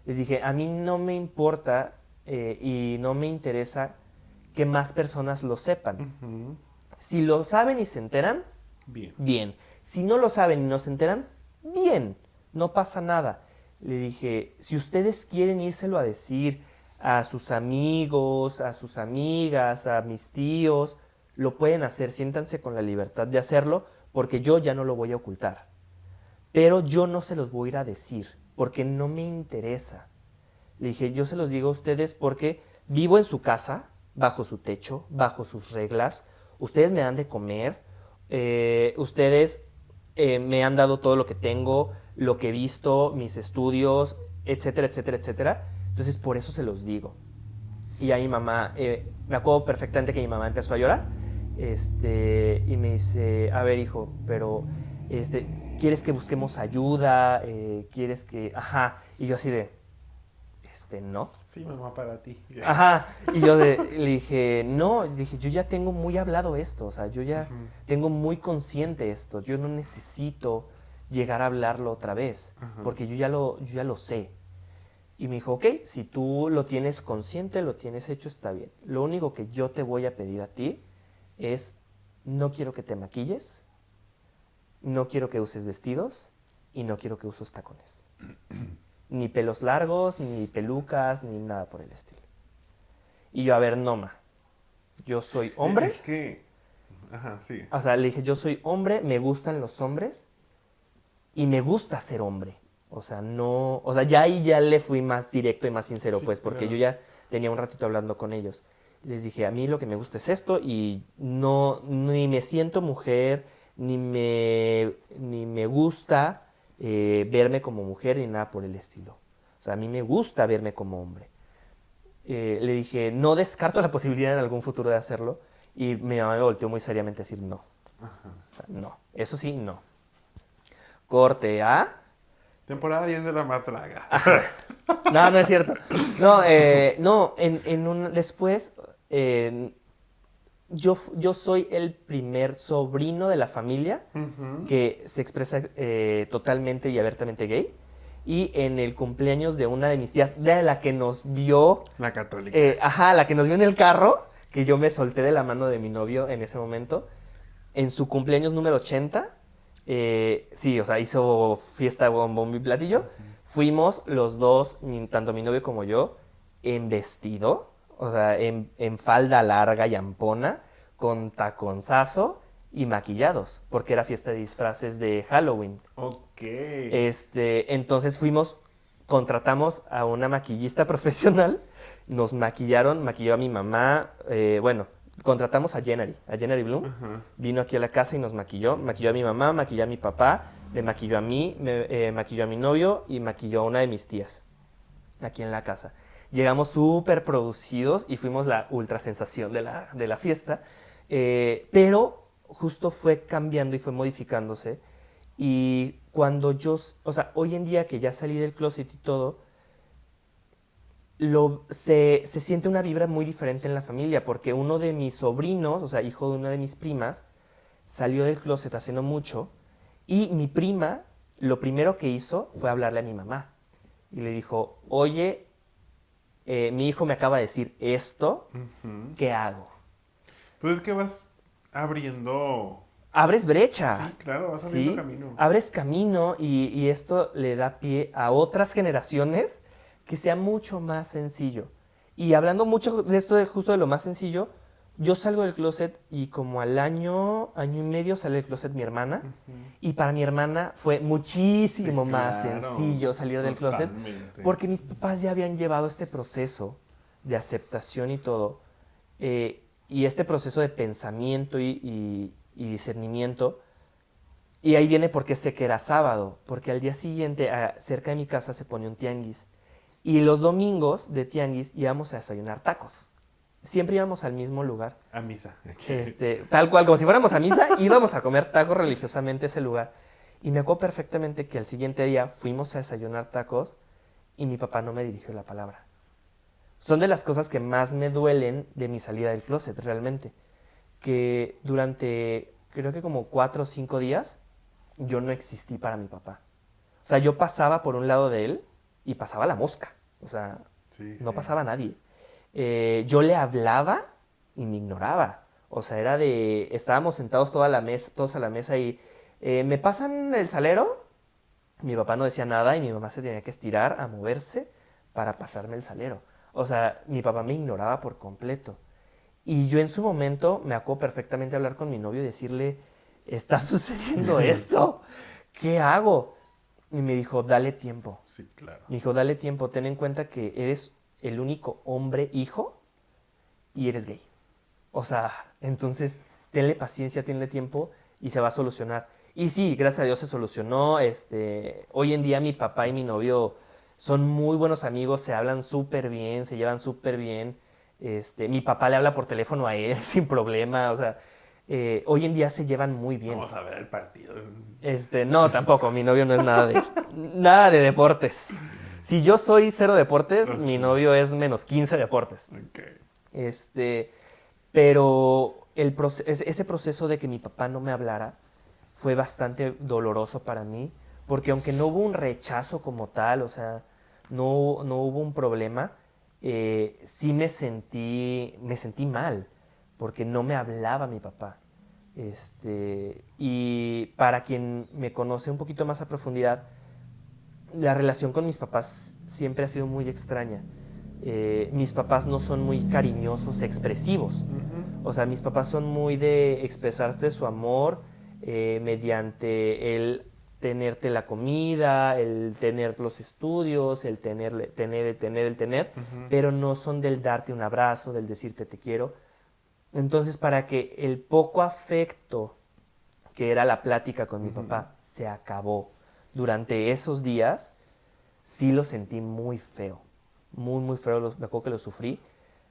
Les dije, a mí no me importa y no me interesa que más personas lo sepan. Ujú. Si lo saben y se enteran, Bien. bien. Si no lo saben y no se enteran, bien. No pasa nada. Le dije, si ustedes quieren írselo a decir a sus amigos, a sus amigas, a mis tíos, lo pueden hacer. Siéntanse con la libertad de hacerlo porque yo ya no lo voy a ocultar. Pero yo no se los voy a ir a decir porque no me interesa. Le dije, yo se los digo a ustedes porque vivo en su casa, bajo su techo, bajo sus reglas. Ustedes me dan de comer, ustedes me han dado todo lo que tengo, lo que he visto, mis estudios, etcétera, etcétera, etcétera. Entonces, por eso se los digo. Y a mi mamá, me acuerdo perfectamente que mi mamá empezó a llorar. Y me dice, a ver, hijo, pero ¿quieres que busquemos ayuda? ¿Quieres que...? Ajá. Y yo así de, no. Sí, mamá, para ti. Ajá. Y le dije, no, le dije, yo ya tengo muy hablado esto, o sea, yo ya Ujú. tengo muy consciente esto, yo no necesito llegar a hablarlo otra vez, Ajá. porque yo ya lo sé. Y me dijo, ok, si tú lo tienes consciente, lo tienes hecho, está bien. Lo único que yo te voy a pedir a ti es, no quiero que te maquilles, no quiero que uses vestidos y no quiero que uses tacones. Ni pelos largos, ni pelucas, ni nada por el estilo. Y yo, a ver, no, ma. Yo soy hombre. Es que... Ajá, sí. O sea, le dije, yo soy hombre, me gustan los hombres y me gusta ser hombre. O sea, no... O sea, ya ahí ya le fui más directo y más sincero, Sí, pues, porque claro. yo ya tenía un ratito hablando con ellos. Les dije, a mí lo que me gusta es esto y no, ni me siento mujer, ni me gusta verme como mujer ni nada por el estilo. O sea, a mí me gusta verme como hombre. Le dije, no descarto la posibilidad en algún futuro de hacerlo. Y mi mamá me volteó muy seriamente a decir, no. O sea, no. Eso sí, no. Corte A. Temporada 10 de La Matraga. No, no es cierto. No, no, después, yo soy el primer sobrino de la familia Ujú. que se expresa totalmente y abiertamente gay. Y en el cumpleaños de una de mis tías, de la que nos vio, La católica. la que nos vio en el carro, que yo me solté de la mano de mi novio en ese momento, en su cumpleaños número 80, sí, o sea, hizo fiesta con bombo y platillo. Fuimos los dos, tanto mi novio como yo, en vestido, o sea, en falda larga y ampona, con taconzazo y maquillados, porque era fiesta de disfraces de Halloween. Ok. Entonces contratamos a una maquillista profesional, nos maquilló a mi mamá, bueno, contratamos a Jennery Bloom, Ajá. vino aquí a la casa y nos maquilló a mi mamá, maquilló a mi papá, me maquilló a mí, maquilló a mi novio y maquilló a una de mis tías, aquí en la casa. Llegamos súper producidos y fuimos la ultra sensación de la fiesta, pero justo fue cambiando y fue modificándose. Y cuando o sea, hoy en día que ya salí del closet y todo, se siente una vibra muy diferente en la familia, porque uno de mis sobrinos, o sea, hijo de una de mis primas, salió del closet hace no mucho, y mi prima, lo primero que hizo fue hablarle a mi mamá. Y le dijo, oye, mi hijo me acaba de decir esto, Ujú. ¿qué hago? Pues es que vas abriendo... Abres brecha, Sí, claro, vas abriendo ¿sí? camino. Abres camino y esto le da pie a otras generaciones que sea mucho más sencillo. Y hablando mucho de esto, justo de lo más sencillo, yo salgo del closet y como al año y medio sale del closet mi hermana. Ujú. Y para mi hermana fue Sí, muchísimo más claro. sencillo salir del closet Totalmente. porque mis papás ya habían llevado este proceso de aceptación y todo. Y este proceso de pensamiento y discernimiento Y ahí viene porque sé que era sábado, porque al día siguiente, cerca de mi casa se pone un tianguis. Y los domingos de tianguis íbamos a desayunar tacos. Siempre íbamos al mismo lugar. A misa. Tal cual, como si fuéramos a misa, íbamos a comer tacos religiosamente a ese lugar. Y me acuerdo perfectamente que al siguiente día fuimos a desayunar tacos y mi papá no me dirigió la palabra. Son de las cosas que más me duelen de mi salida del closet, realmente. Que durante, creo que como 4 o 5 días, yo no existí para mi papá. O sea, yo pasaba por un lado de él y pasaba la mosca. O sea, Sí, no sí. pasaba nadie. Yo le hablaba y me ignoraba. O sea, era de, estábamos sentados todos a la mesa y, ¿me pasan el salero? Mi papá no decía nada y mi mamá se tenía que estirar a moverse para pasarme el salero. O sea, mi papá me ignoraba por completo. Y yo en su momento me acuerdo perfectamente hablar con mi novio y decirle, ¿está sucediendo esto? ¿Qué hago? Y me dijo, dale tiempo. Sí, claro. Me dijo, dale tiempo, ten en cuenta que eres el único hombre hijo y eres gay. O sea, entonces, tenle paciencia, tenle tiempo y se va a solucionar. Y sí, gracias a Dios se solucionó. Hoy en día mi papá y mi novio son muy buenos amigos, se hablan súper bien, se llevan súper bien. Mi papá le habla por teléfono a él sin problema. O sea, hoy en día se llevan muy bien. Vamos a ver el partido. No, tampoco, mi novio no es nada de deportes. Si yo soy cero deportes, mi novio es menos 15 deportes. Ok. Este, pero ese proceso de que mi papá no me hablara fue bastante doloroso para mí, porque aunque no hubo un rechazo como tal, o sea, no hubo un problema, sí me sentí mal, porque no me hablaba mi papá. Y para quien me conoce un poquito más a profundidad, la relación con mis papás siempre ha sido muy extraña. Mis papás no son muy cariñosos, expresivos. O sea, mis papás son muy de expresarte su amor mediante el tenerte la comida, el tener los estudios, el tener, pero no son del darte un abrazo, del decirte te quiero. Entonces, para que el poco afecto que era la plática con mi papá se acabó durante esos días, sí lo sentí muy feo. Muy, muy feo. Me acuerdo que lo sufrí.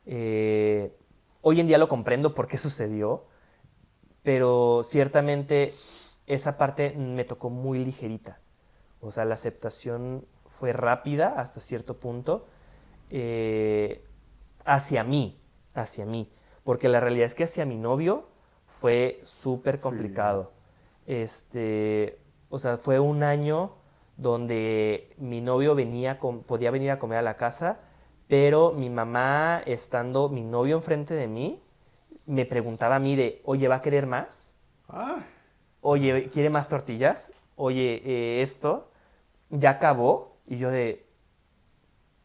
Hoy en día lo comprendo por qué sucedió, pero ciertamente esa parte me tocó muy ligerita. O sea, la aceptación fue rápida hasta cierto punto eh, hacia mí, hacia mí. Porque la realidad es que hacia mi novio fue súper Sí. complicado. O sea, fue un año donde mi novio podía venir a comer a la casa, pero mi mamá, estando mi novio enfrente de mí, me preguntaba a mí de, oye, ¿va a querer más? Ah, Oye, ¿quiere más tortillas? Oye, esto ya acabó. Y yo de,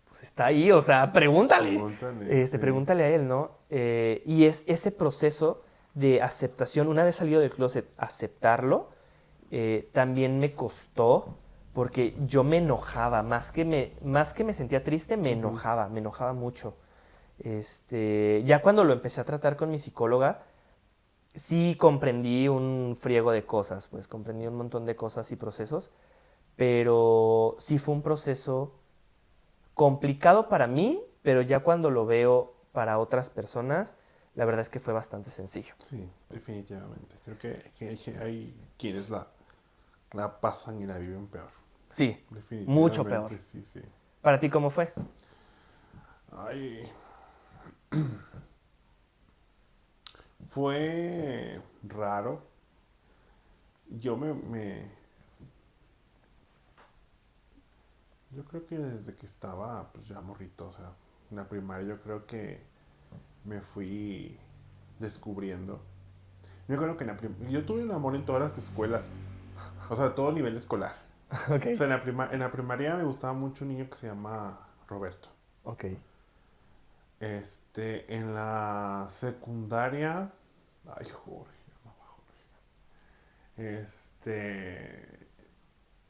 pues está ahí, o sea, pregúntale. pregúntale, sí. Pregúntale a él, ¿no? Y es ese proceso de aceptación, una vez salido del closet, aceptarlo, también me costó porque yo me enojaba, más que me sentía triste, me enojaba mucho. Ya cuando lo empecé a tratar con mi psicóloga, sí comprendí un friego de cosas, pues comprendí un montón de cosas y procesos, pero sí fue un proceso complicado para mí, pero ya cuando lo veo para otras personas, la verdad es que fue bastante sencillo. Sí, definitivamente. Creo que hay quienes la pasan y la viven peor. Sí, mucho peor. Definitivamente, sí, sí. ¿Para ti cómo fue? Ay, fue raro. Yo yo creo que desde que estaba, pues ya morrito, o sea, en la primaria, yo creo que me fui descubriendo. Yo creo que yo tuve un amor en todas las escuelas, o sea, a todo nivel escolar. Ok. O sea, en la primaria me gustaba mucho un niño que se llama Roberto. Ok. En la secundaria, ay, Jorge,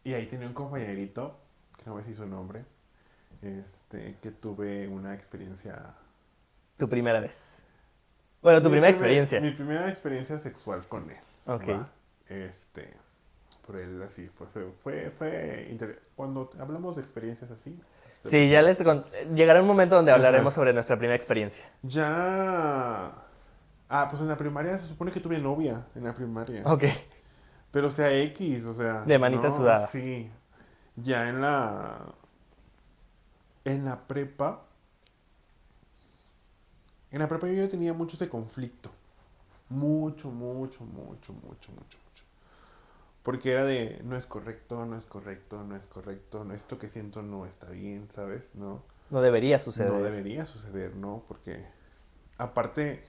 y ahí tenía un compañerito, que no me sé su nombre, que tuve una experiencia, Tu primera vez. Bueno, tu primera experiencia. mi primera experiencia sexual con él, Ok. va, este, por él así. Cuando hablamos de experiencias así. Sí, llegará un momento donde hablaremos sobre nuestra primera experiencia. Ya. Ah, pues en la primaria se supone que tuve novia en la primaria. Ok, Pero o sea, X, o sea, de manita no, sudada. sí. Ya en la prepa, en la prepa yo ya tenía mucho ese conflicto. Mucho, mucho, mucho, mucho, mucho, mucho. Porque era de, no es correcto, no es correcto, no es correcto, no, esto que siento no está bien, ¿sabes? No, No debería no suceder. debería suceder, ¿no? Porque aparte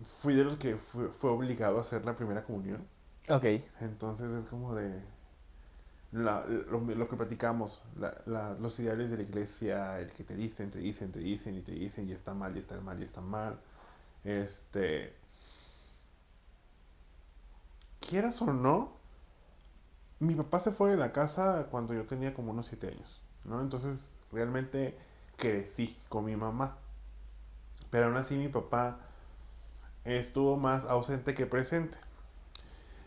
fui de los que fue obligado a hacer la primera comunión. Ok. Entonces es como de lo que platicamos, los ideales de la iglesia, el que te dicen, te dicen, te dicen y te dicen y está mal y está mal y está mal. Este, quieras o no, mi papá se fue de la casa cuando yo tenía como unos 7 años, ¿no? Entonces realmente crecí con mi mamá. Pero aún así mi papá estuvo más ausente que presente.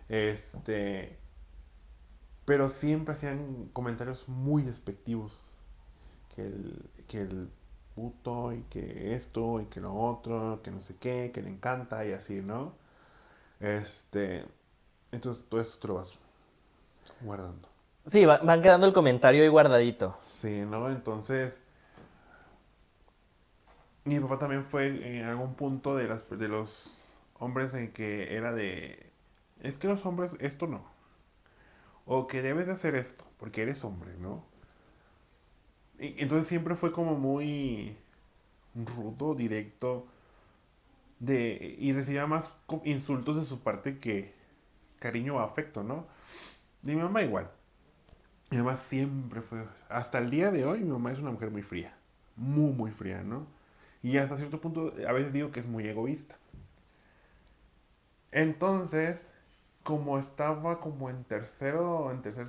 Este, pero siempre hacían comentarios muy despectivos. Que el puto y que esto y que lo otro, que no sé qué, que le encanta y así, ¿no? Este, entonces todo esto te lo vas guardando. Sí, van quedando el comentario ahí guardadito. Sí, ¿no? Entonces, mi papá también fue en algún punto de los hombres en que era de, es que los hombres esto no, o que debes de hacer esto, porque eres hombre, ¿no? Y entonces siempre fue como muy rudo, directo, y recibía más insultos de su parte que cariño o afecto, ¿no? Y mi mamá igual. Mi mamá siempre fue, hasta el día de hoy, mi mamá es una mujer muy fría, muy, muy fría, ¿no? Y hasta cierto punto, a veces digo que es muy egoísta. Entonces, como estaba como en tercer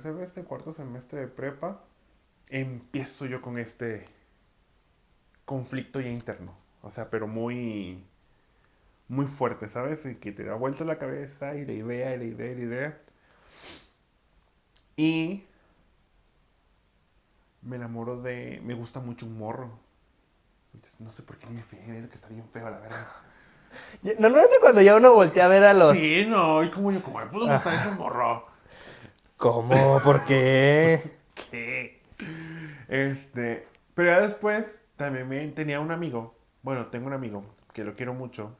semestre, cuarto semestre de prepa, empiezo yo con este conflicto ya interno. O sea, pero muy, muy fuerte, ¿sabes? Y que te da vuelta la cabeza y la idea, y la idea, y la idea. Y me enamoro me gusta mucho un morro. No sé por qué me fijé que está bien feo, la verdad. Normalmente cuando ya uno voltea a ver a los... Sí, no, y como yo, ¿cómo me pudo gustar ese Ajá. morro? ¿Cómo? ¿Por qué? ¿Qué? Pero ya después también tenía un amigo, bueno, tengo un amigo que lo quiero mucho,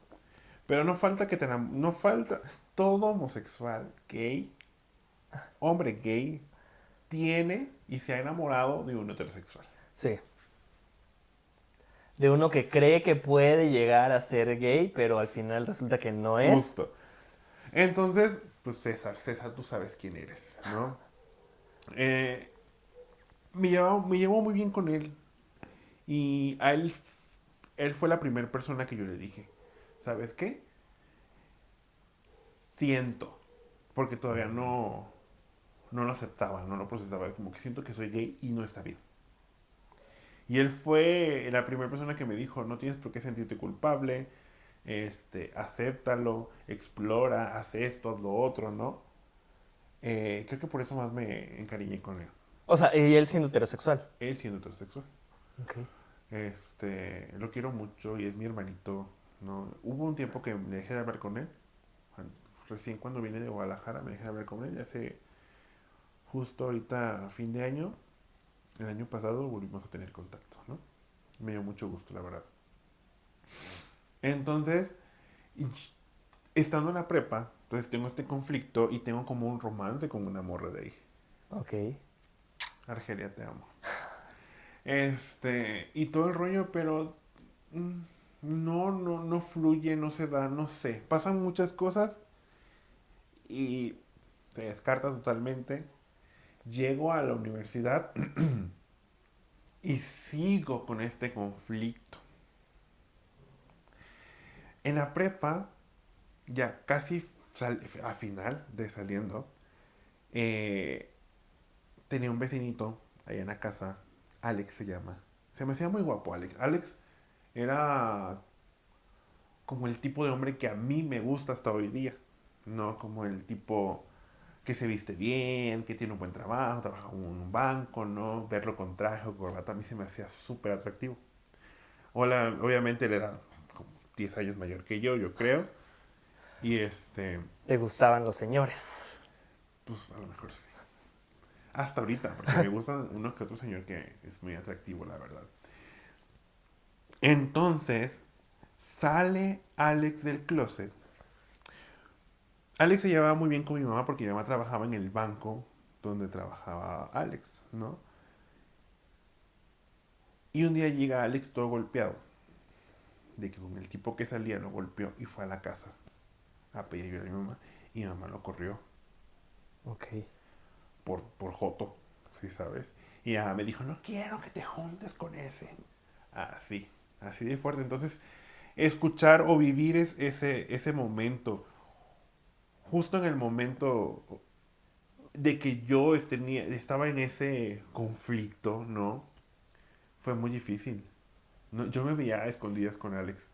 pero no falta no falta, todo homosexual, gay, hombre gay, tiene y se ha enamorado de un heterosexual. Sí. De uno que cree que puede llegar a ser gay, pero al final resulta que no es. Justo. Entonces, pues César, tú sabes quién eres, ¿no? Eh, me llevó muy bien con él y él fue la primera persona que yo le dije, ¿sabes qué? Siento, porque todavía no lo aceptaba, no lo procesaba, como que siento que soy gay y no está bien. Y él fue la primera persona que me dijo, no tienes por qué sentirte culpable, acéptalo, explora, haz esto, haz lo otro, ¿no? Creo que por eso más me encariñé con él. O sea, y él siendo heterosexual. Él siendo heterosexual. Ok. Lo quiero mucho y es mi hermanito, ¿no? Hubo un tiempo que me dejé de hablar con él. Recién cuando vine de Guadalajara me dejé de hablar con él. Hace justo ahorita a fin de año, el año pasado volvimos a tener contacto, ¿no? Me dio mucho gusto, la verdad. Entonces, y- estando en la prepa, entonces tengo este conflicto y tengo como un romance con una morra de ahí. Ok. Argelia, te amo. Y todo el rollo, pero mm, no fluye, no se da, no sé. Pasan muchas cosas y se descarta totalmente. Llego a la universidad y sigo con este conflicto. En la prepa, ya casi a final de saliendo, eh, tenía un vecinito allá en la casa, Alex se llama. Se me hacía muy guapo Alex. Alex era como el tipo de hombre que a mí me gusta hasta hoy día. No como el tipo que se viste bien, que tiene un buen trabajo, trabaja en un banco, ¿no? Verlo con traje o corbata a mí se me hacía súper atractivo. Hola, obviamente él era como 10 años mayor que yo creo. Y ¿Te gustaban los señores? pues a lo mejor sí. Hasta ahorita, porque me gusta uno que otro señor que es muy atractivo, la verdad. Entonces, sale Alex del closet. Alex se llevaba muy bien con mi mamá porque mi mamá trabajaba en el banco donde trabajaba Alex, ¿no? Y un día llega Alex todo golpeado, de que con el tipo que salía lo golpeó y fue a la casa a pedir ayuda a mi mamá. Y mi mamá lo corrió Ok. por joto, ¿sí sabes? Y ella me dijo, no quiero que te juntes con ese. Así, así de fuerte. Entonces, escuchar o vivir ese momento, justo en el momento de que yo estaba en ese conflicto, ¿no? Fue muy difícil. No, yo me veía a escondidas con Alex.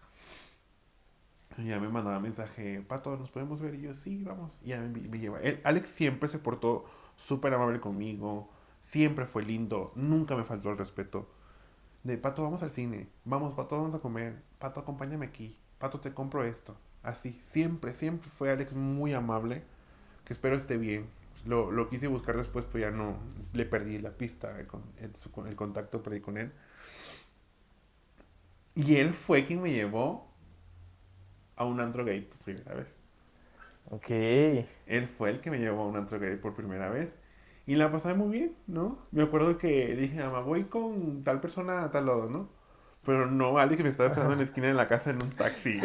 Y ya me mandaba mensaje, Pato, ¿nos podemos ver? Y yo, sí, vamos. Y ya me lleva. Alex siempre se portó súper amable conmigo, siempre fue lindo, nunca me faltó el respeto. De, Pato, vamos al cine, vamos, Pato, vamos a comer, Pato, acompáñame aquí, Pato, te compro esto. Así, siempre, siempre fue Alex muy amable, que espero esté bien. Lo quise buscar después, pero ya no, le perdí la pista, el contacto perdí con él. Y él fue quien me llevó a un antro gay por primera vez. Ok. Él fue el que me llevó a un antro gay por primera vez. Y la pasé muy bien, ¿no? Me acuerdo que dije, mamá, voy con tal persona a tal lado, ¿no? Pero no, alguien que me estaba esperando en la esquina de la casa en un taxi.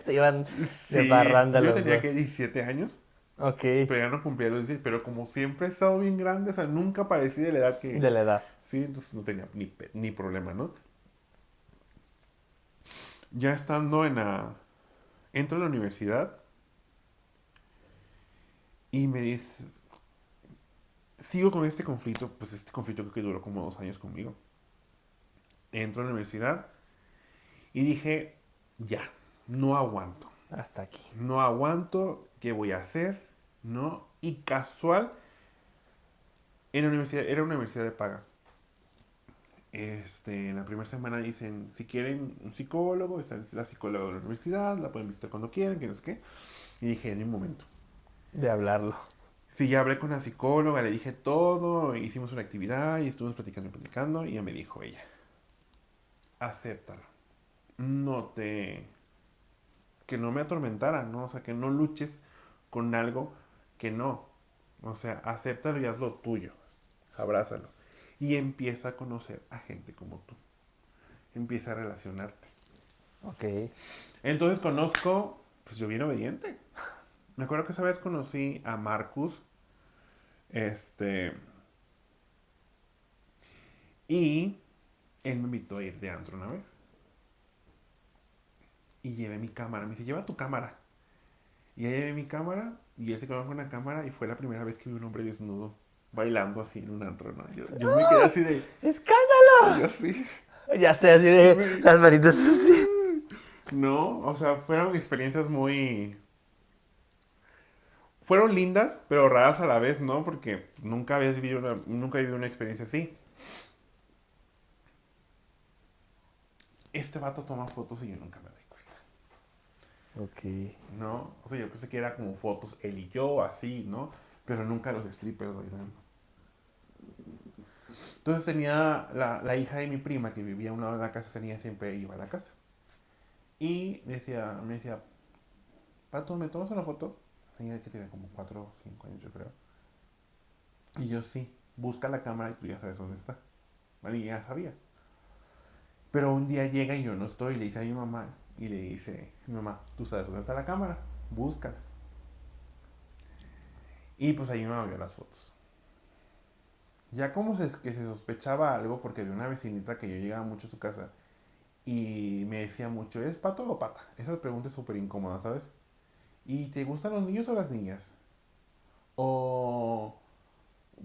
Se iban de Sí, parranda yo los tenía que dos. 17 años, Ok. todavía no cumplía los 16, pero como siempre he estado bien grande, o sea, nunca parecí de la edad que... De la edad. Sí, entonces no tenía ni problema, ¿no? Ya estando en la... Entro a la universidad y me dice... Sigo con este conflicto, pues este conflicto creo que duró como 2 años conmigo. Entro a la universidad y dije, ya, no aguanto. Hasta aquí. No aguanto, ¿qué voy a hacer? ¿No? Y casual, en la universidad, era una universidad de paga. En la primera semana dicen, si quieren un psicólogo, está la psicóloga de la universidad, la pueden visitar cuando quieran, que no sé qué. Y dije, en un momento. De hablarlo. Sí, ya hablé con la psicóloga, le dije todo, hicimos una actividad y estuvimos platicando y platicando, y ya me dijo ella, acéptalo. No te... Que no me atormentara, ¿no? O sea, que no luches con algo que no. O sea, acéptalo y haz lo tuyo. Abrázalo. Y empieza a conocer a gente como tú. Empieza a relacionarte. Ok. Entonces conozco, pues yo bien obediente. Me acuerdo que esa vez conocí a Marcus, este, y él me invitó a ir de antro una vez. Y llevé mi cámara. Me dice, lleva tu cámara. Y ahí llevé mi cámara y él se quedó con la cámara y fue la primera vez que vi un hombre desnudo bailando así en un antro, ¿no? Yo me quedé así de, yo ¡Escándalo! así, Ya sé, así de me- las manitas así. no, o sea, fueron experiencias fueron lindas, pero raras a la vez, ¿no? Porque nunca viví una experiencia así. Este vato toma fotos y yo nunca me doy cuenta, Ok. ¿no? O sea, yo pensé que era como fotos él y yo, así, ¿no? Pero nunca los strippers bailando. Entonces tenía la hija de mi prima que vivía a un lado de la casa, tenía siempre iba a la casa. Y me decía, Pato, ¿me tomas una foto? Tenía que tenía como 4 o 5 años, yo creo. Y yo sí, busca la cámara y tú ya sabes dónde está. Bueno, y ya sabía. Pero un día llega y yo no estoy, le dice a mi mamá, y le dice, mi mamá, ¿tú sabes dónde está la cámara? Búscala. Y pues ahí mi mamá vio las fotos. Ya como que se sospechaba algo, porque había una vecinita que yo llegaba mucho a su casa y me decía mucho, ¿eres pato o pata? Esas preguntas súper incómodas, ¿sabes? ¿Y te gustan los niños o las niñas? O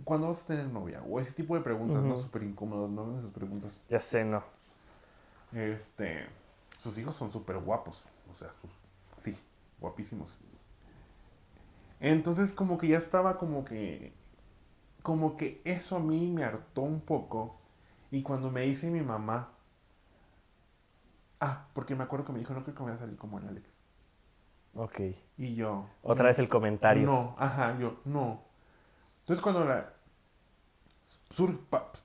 ¿cuándo vas a tener novia? O ese tipo de preguntas, ¿no? Ujú. Súper incómodas, ¿no? Esas preguntas. Ya sé, no. Este, sus hijos son súper guapos. O sea, sí, guapísimos. Entonces como que ya estaba como que eso a mí me hartó un poco. Y cuando me dice mi mamá, porque me acuerdo que me dijo, no creo que voy a salir como el Alex. Ok. Y yo, Otra vez el comentario. no, ajá, yo, no. Entonces cuando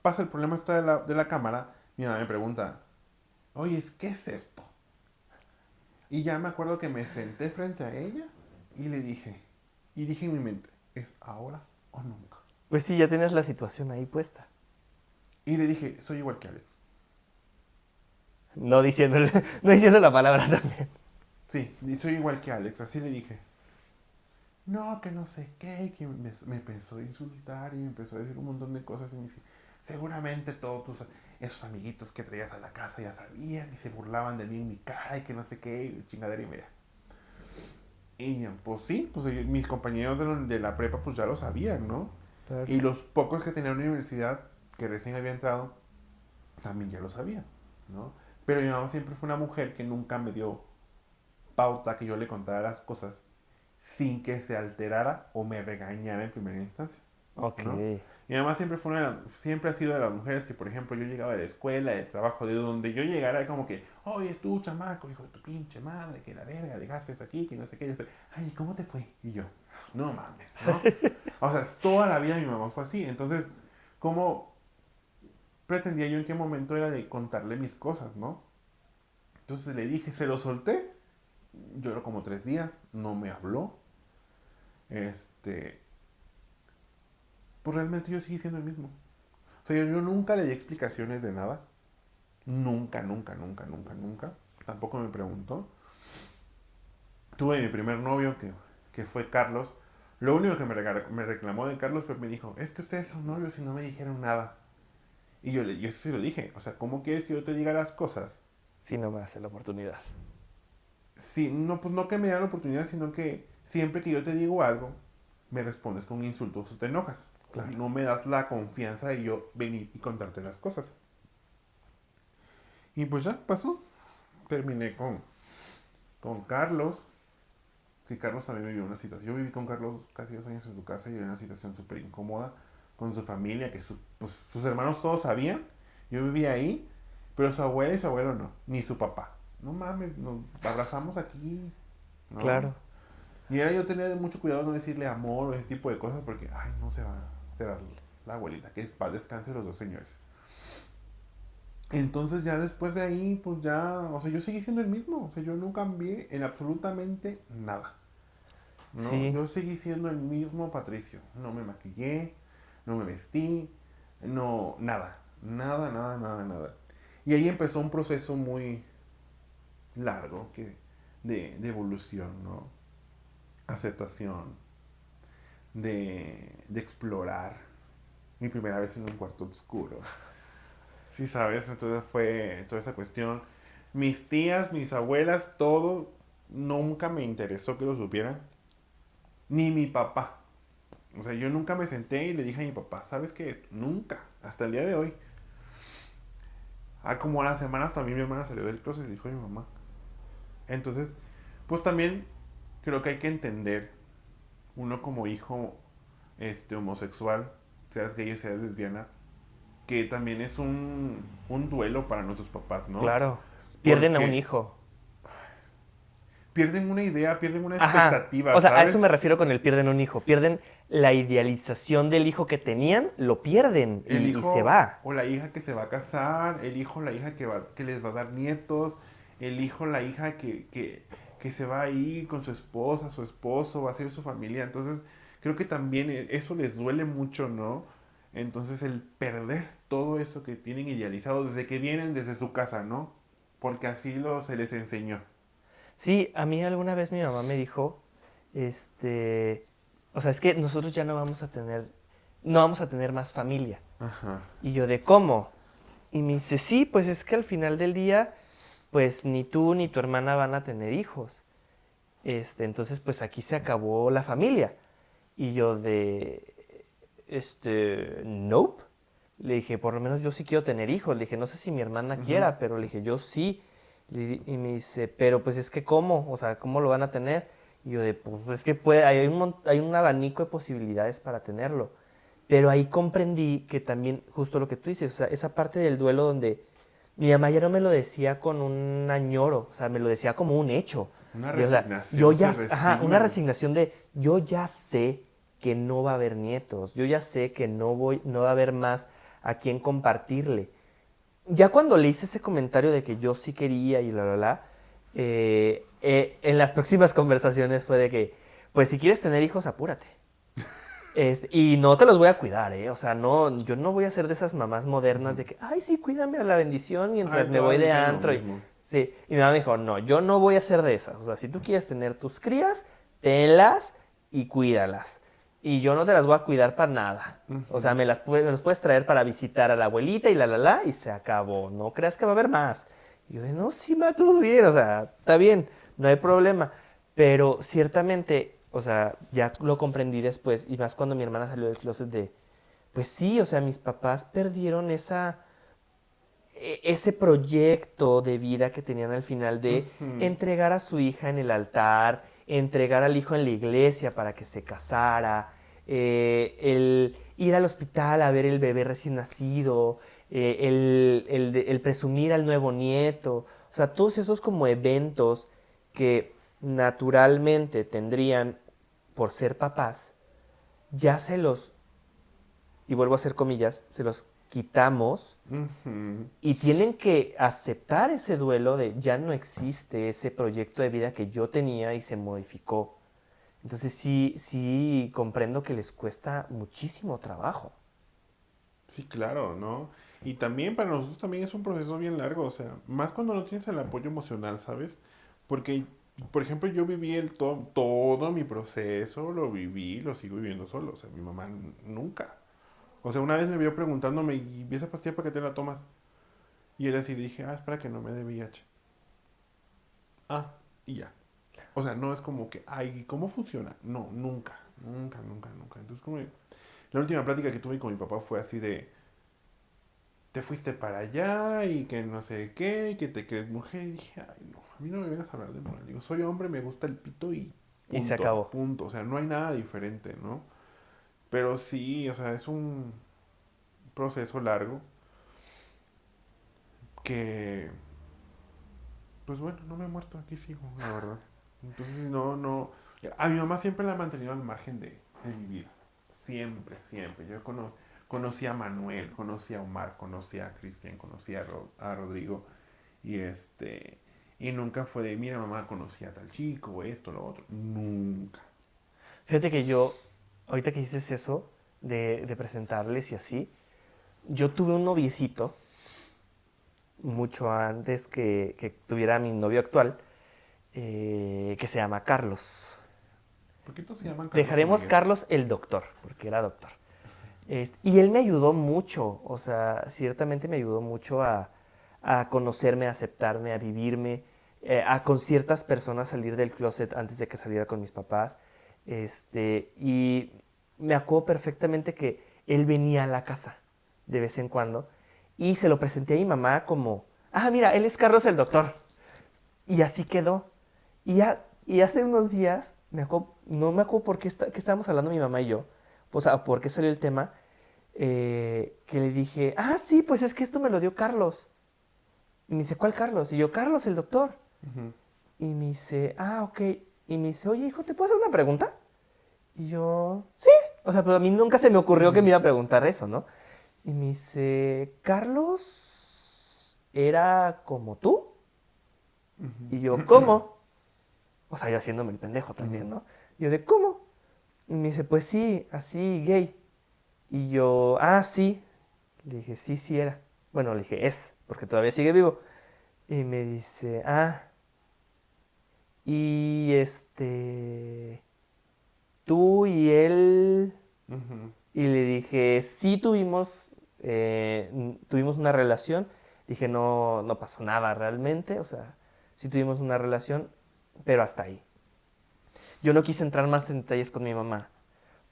pasa el problema esta de la cámara, mi mamá me pregunta, oye, ¿qué es esto? Y ya me acuerdo que me senté frente a ella y le dije, y dije en mi mente, ¿es ahora o nunca? Pues sí, ya tienes la situación ahí puesta. Y le dije, soy igual que Alex. No diciéndole, no diciendo la palabra también. Sí, y soy igual que Alex, así le dije. No, que no sé qué, y que me empezó a insultar y me empezó a decir un montón de cosas y me dice, seguramente todos esos amiguitos que traías a la casa ya sabían y se burlaban de mí en mi cara y que no sé qué, y chingadera y media. Y pues sí, pues mis compañeros de la prepa pues ya lo sabían, ¿no? Claro. Y los pocos que tenían una universidad, que recién había entrado, también ya lo sabían, ¿no? Pero mi mamá siempre fue una mujer que nunca me dio pauta que yo le contara las cosas sin que se alterara o me regañara en primera instancia, Ok. ¿no? Mi mamá siempre siempre ha sido de las mujeres que, por ejemplo, yo llegaba de la escuela, del trabajo, de donde yo llegara, era como que, oye, es tú, chamaco, hijo de tu pinche madre, que la verga, dejaste esto aquí, que no sé qué, y después, ay, ¿cómo te fue? Y yo, no mames, ¿no? O sea, toda la vida mi mamá fue así, entonces, ¿cómo pretendía yo en qué momento era de contarle mis cosas, ¿no? Entonces le dije, se lo solté, lloró como 3 días, no me habló, este, pues realmente yo seguí siendo el mismo. O sea, yo nunca le di explicaciones de nada. Nunca, nunca, nunca, nunca, nunca. Tampoco me preguntó. Tuve mi primer novio que fue Carlos. Lo único que me reclamó de Carlos fue me dijo, es que ustedes son novios y no me dijeron nada. Y yo eso sí lo dije. O sea, ¿cómo quieres que yo te diga las cosas? Sí, no me hace la oportunidad. Sí, no, pues no que me dan la oportunidad, sino que siempre que yo te digo algo, me respondes con insultos o te enojas. Claro. No me das la confianza de yo venir y contarte las cosas. Y pues ya pasó. Terminé con Carlos. Que Carlos también vivió una situación. Yo viví con Carlos casi 2 años en su casa y era una situación súper incómoda con su familia, que pues, sus hermanos todos sabían. Yo vivía ahí, pero su abuela y su abuelo no, ni su papá. No mames, nos abrazamos aquí, ¿no? Claro. Y era yo tener mucho cuidado de no decirle amor o ese tipo de cosas porque, ay, no se va a enterar la abuelita, que paz descanse los dos señores. Entonces ya después de ahí, pues ya, o sea, yo seguí siendo el mismo, o sea, yo no cambié en absolutamente nada, ¿no? Sí. Yo seguí siendo el mismo Patricio, no me maquillé, no me vestí, no, nada, nada, nada, nada, nada. Y ahí empezó un proceso muy largo de evolución, ¿no? Aceptación, de explorar. Mi primera vez en un cuarto oscuro. Sí, sabes, entonces fue toda esa cuestión. Mis tías, mis abuelas, todo, nunca me interesó que lo supieran. Ni mi papá. O sea, yo nunca me senté y le dije a mi papá, ¿sabes qué es? Nunca, hasta el día de hoy. Como a las semanas también mi hermana salió del closet y dijo a mi mamá. Entonces, pues también creo que hay que entender, uno como hijo homosexual, seas gay o seas lesbiana, que también es un duelo para nuestros papás, ¿no? Claro. Pierden a un Porque hijo. pierden una idea, pierden una Ajá. expectativa, O sea, a eso me ¿sabes? refiero con el pierden un hijo. Pierden la idealización del hijo que tenían, lo pierden El y se hijo va. o la hija que se va a casar, el hijo o la hija que les va a dar nietos, el hijo o la hija que se va a ir con su esposa, su esposo, va a ser su familia. Entonces, creo que también eso les duele mucho, ¿no? Entonces, el perder todo eso que tienen idealizado desde que vienen desde su casa, ¿no? Porque así se les enseñó. Sí, a mí alguna vez mi mamá me dijo, o sea, es que nosotros ya no vamos a tener más familia. Ajá. Y yo, ¿de cómo? Y me dice, sí, pues es que al final del día, pues ni tú ni tu hermana van a tener hijos. Entonces, pues aquí se acabó la familia. Y yo nope. Le dije, por lo menos yo sí quiero tener hijos. Le dije, no sé si mi hermana Ujú. quiera, pero le dije, yo sí. Y me dice, pero pues es que ¿cómo? O sea, ¿cómo lo van a tener? Y yo de, pues es que puede, hay un abanico de posibilidades para tenerlo. Pero ahí comprendí que también, justo lo que tú dices, o sea, esa parte del duelo donde mi mamá ya no me lo decía con un añoro, o sea, me lo decía como un hecho. Una De, o sea, yo resignación, se ya, ajá, una resignan. resignación de, yo ya sé que no va a haber nietos, yo ya sé que no va a haber más a quien compartirle. Ya cuando le hice ese comentario de que yo sí quería y en las próximas conversaciones fue de que, pues si quieres tener hijos, apúrate. Y no te los voy a cuidar, ¿eh? O sea, no, yo no voy a ser de esas mamás modernas de que, ay, sí, cuídame a la bendición mientras Ay, me todas voy de dicen lo antro. mismo. Sí, y mi mamá me dijo, no, yo no voy a ser de esas. O sea, si tú quieres tener tus crías, tenlas y cuídalas. Y yo no te las voy a cuidar para nada. O sea, Ujú. me los puedes traer para visitar a la abuelita y y se acabó. No creas que va a haber más. Y yo de, no, sí, ma, todo bien, o sea, está bien, no hay problema. Pero ciertamente, o sea, ya lo comprendí después, y más cuando mi hermana salió del closet de, pues sí, o sea, mis papás perdieron ese proyecto de vida que tenían al final de Ujú. entregar a su hija en el altar, entregar al hijo en la iglesia para que se casara, el ir al hospital a ver el bebé recién nacido, el presumir al nuevo nieto, o sea, todos esos como eventos que naturalmente tendrían por ser papás, ya se los, y vuelvo a hacer comillas, se los quitamos Ujú. y tienen que aceptar ese duelo de ya no existe ese proyecto de vida que yo tenía y se modificó. Entonces sí, sí comprendo que les cuesta muchísimo trabajo. Sí, claro, ¿no? Y también para nosotros también es un proceso bien largo, o sea, más cuando no tienes el apoyo emocional, ¿sabes? Porque, por ejemplo, yo viví todo mi proceso, lo viví, lo sigo viviendo solo, o sea, mi mamá nunca. O sea, una vez me vio preguntándome, ¿y esa pastilla para qué te la tomas? Y era así, dije, es para que no me dé VIH. Ah, y ya. O sea, no es como que, ay, ¿cómo funciona? No, nunca, nunca, nunca, nunca. Entonces, como la última plática que tuve con mi papá fue así de, te fuiste para allá y que no sé qué, y que te crees mujer. Y dije, ay, no, a mí no me vengas a hablar de moral. Digo, soy hombre, me gusta el pito y Y se punto, acabó. punto. O sea, no hay nada diferente, ¿no? Pero sí, o sea, es un proceso largo que, pues bueno, no me he muerto, aquí sigo, la verdad. Entonces, no, no. A mi mamá siempre la he mantenido al margen de mi vida. Siempre, siempre. Conocí a Manuel, conocí a Omar, conocí a Cristian, conocí a Rodrigo. Y y nunca fue de, mira mamá, conocí a tal chico, esto, lo otro. Nunca. Fíjate que yo, ahorita que dices eso, de presentarles y así, yo tuve un noviecito mucho antes que tuviera a mi novio actual, que se llama Carlos. ¿Por qué todos se llaman Carlos o Dejaremos Miguel? Carlos el doctor, porque era doctor. Y él me ayudó mucho, o sea, ciertamente me ayudó mucho a conocerme, a aceptarme, a vivirme, con ciertas personas salir del closet antes de que saliera con mis papás. Y me acuerdo perfectamente que él venía a la casa de vez en cuando y se lo presenté a mi mamá como, ah, mira, él es Carlos el doctor. Y así quedó. Y hace unos días, no me acuerdo por qué estábamos hablando mi mamá y yo, o sea, por qué salió el tema, que le dije, ah, sí, pues es que esto me lo dio Carlos. Y me dice, ¿cuál Carlos? Y yo, Carlos, el doctor. Ujú. Y me dice, ah, ok. Y me dice, oye, hijo, ¿te puedo hacer una pregunta? Y yo, sí. O sea, pero a mí nunca se me ocurrió que me Ujú. iba a preguntar eso, ¿no? Y me dice, ¿Carlos era como tú? Y yo, ¿cómo? O sea, yo haciéndome el pendejo Ujú. también, ¿no? Y yo de, ¿cómo? Y me dice, pues sí, así, gay. Y yo, ah, sí. Le dije, sí, sí era. Bueno, le dije, es, porque todavía sigue vivo. Y me dice, ah, y tú y él. Ujú. Y le dije, sí tuvimos una relación. Dije, no, no pasó nada realmente. O sea, sí tuvimos una relación, pero hasta ahí. Yo no quise entrar más en detalles con mi mamá,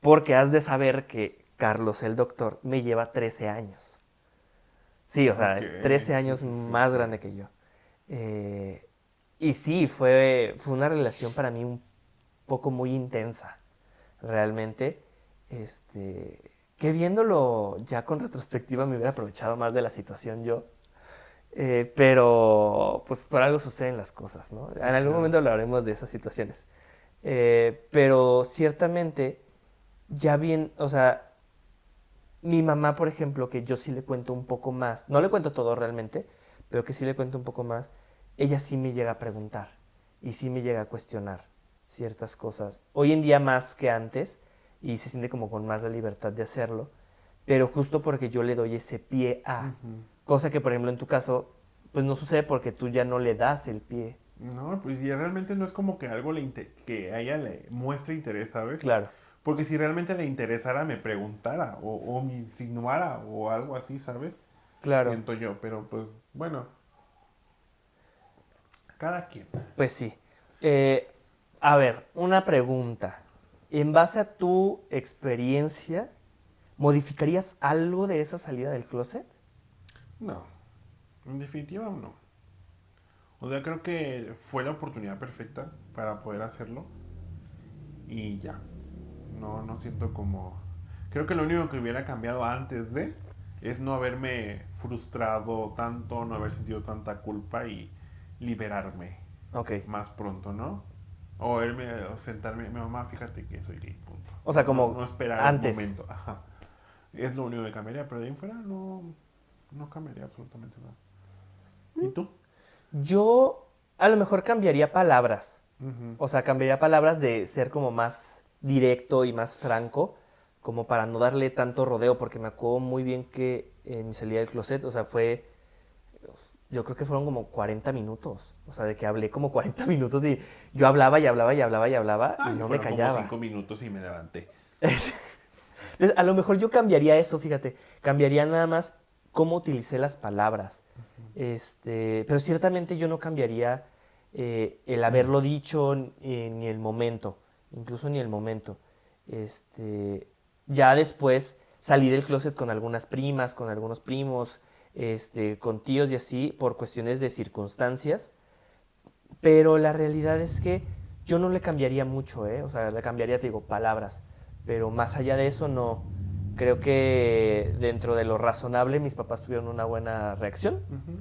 porque has de saber que Carlos el doctor me lleva 13 años. Sí, o sea, Ok, es 13 sí, años sí, sí, más sí. grande que yo. Y sí, fue una relación para mí un poco muy intensa, realmente, que viéndolo ya con retrospectiva me hubiera aprovechado más de la situación yo. Pero pues por algo suceden las cosas, ¿no? Sí, En algún claro. momento hablaremos de esas situaciones. Pero ciertamente, ya bien, o sea, mi mamá, por ejemplo, que yo sí le cuento un poco más, no le cuento todo realmente, pero que sí le cuento un poco más, ella sí me llega a preguntar y sí me llega a cuestionar ciertas cosas. Hoy en día más que antes y se siente como con más la libertad de hacerlo, pero justo porque yo le doy ese pie a, Ujú. cosa que por ejemplo en tu caso, pues no sucede porque tú ya no le das el pie. No, pues ya realmente no es como que algo que a ella le muestre interés, ¿sabes? Claro, Porque si realmente le interesara, me preguntara o me insinuara o algo así, ¿sabes? claro, Siento yo, pero pues bueno, cada quien. pues sí. Eh, a ver, una pregunta. En base a tu experiencia, ¿modificarías algo de esa salida del closet? No, en definitiva no. O sea, creo que fue la oportunidad perfecta para poder hacerlo y ya. No, no siento como... Creo que lo único que hubiera cambiado antes de es no haberme frustrado tanto, no haber sentido tanta culpa y liberarme Ok. más pronto, ¿no? O irme, o sentarme, mi mamá, fíjate que soy gay, punto. O sea, No, no, como no esperar el antes. momento, ajá. Es lo único que cambiaría, pero de ahí en fuera no, no cambiaría absolutamente nada. ¿Y tú? Yo a lo mejor cambiaría palabras. Ujú. O sea, cambiaría palabras de ser como más directo y más franco, como para no darle tanto rodeo, porque me acuerdo muy bien que en mi salida del closet, o sea, yo creo que fueron como 40 minutos. O sea, de que hablé como 40 minutos y yo hablaba y hablaba y hablaba y hablaba y Ay, no me fueron como callaba. 5 minutos y me levanté. Entonces, a lo mejor yo cambiaría eso, fíjate, cambiaría nada más cómo utilicé las palabras. Pero ciertamente yo no cambiaría el haberlo dicho ni el momento, incluso ni el momento. Este, ya después salí del closet con algunas primas, con algunos primos, con tíos y así, por cuestiones de circunstancias, pero la realidad es que yo no le cambiaría mucho, ¿eh? O sea, le cambiaría, te digo, palabras. Pero más allá de eso, no. Creo que dentro de lo razonable, mis papás tuvieron una buena reacción. Ujú.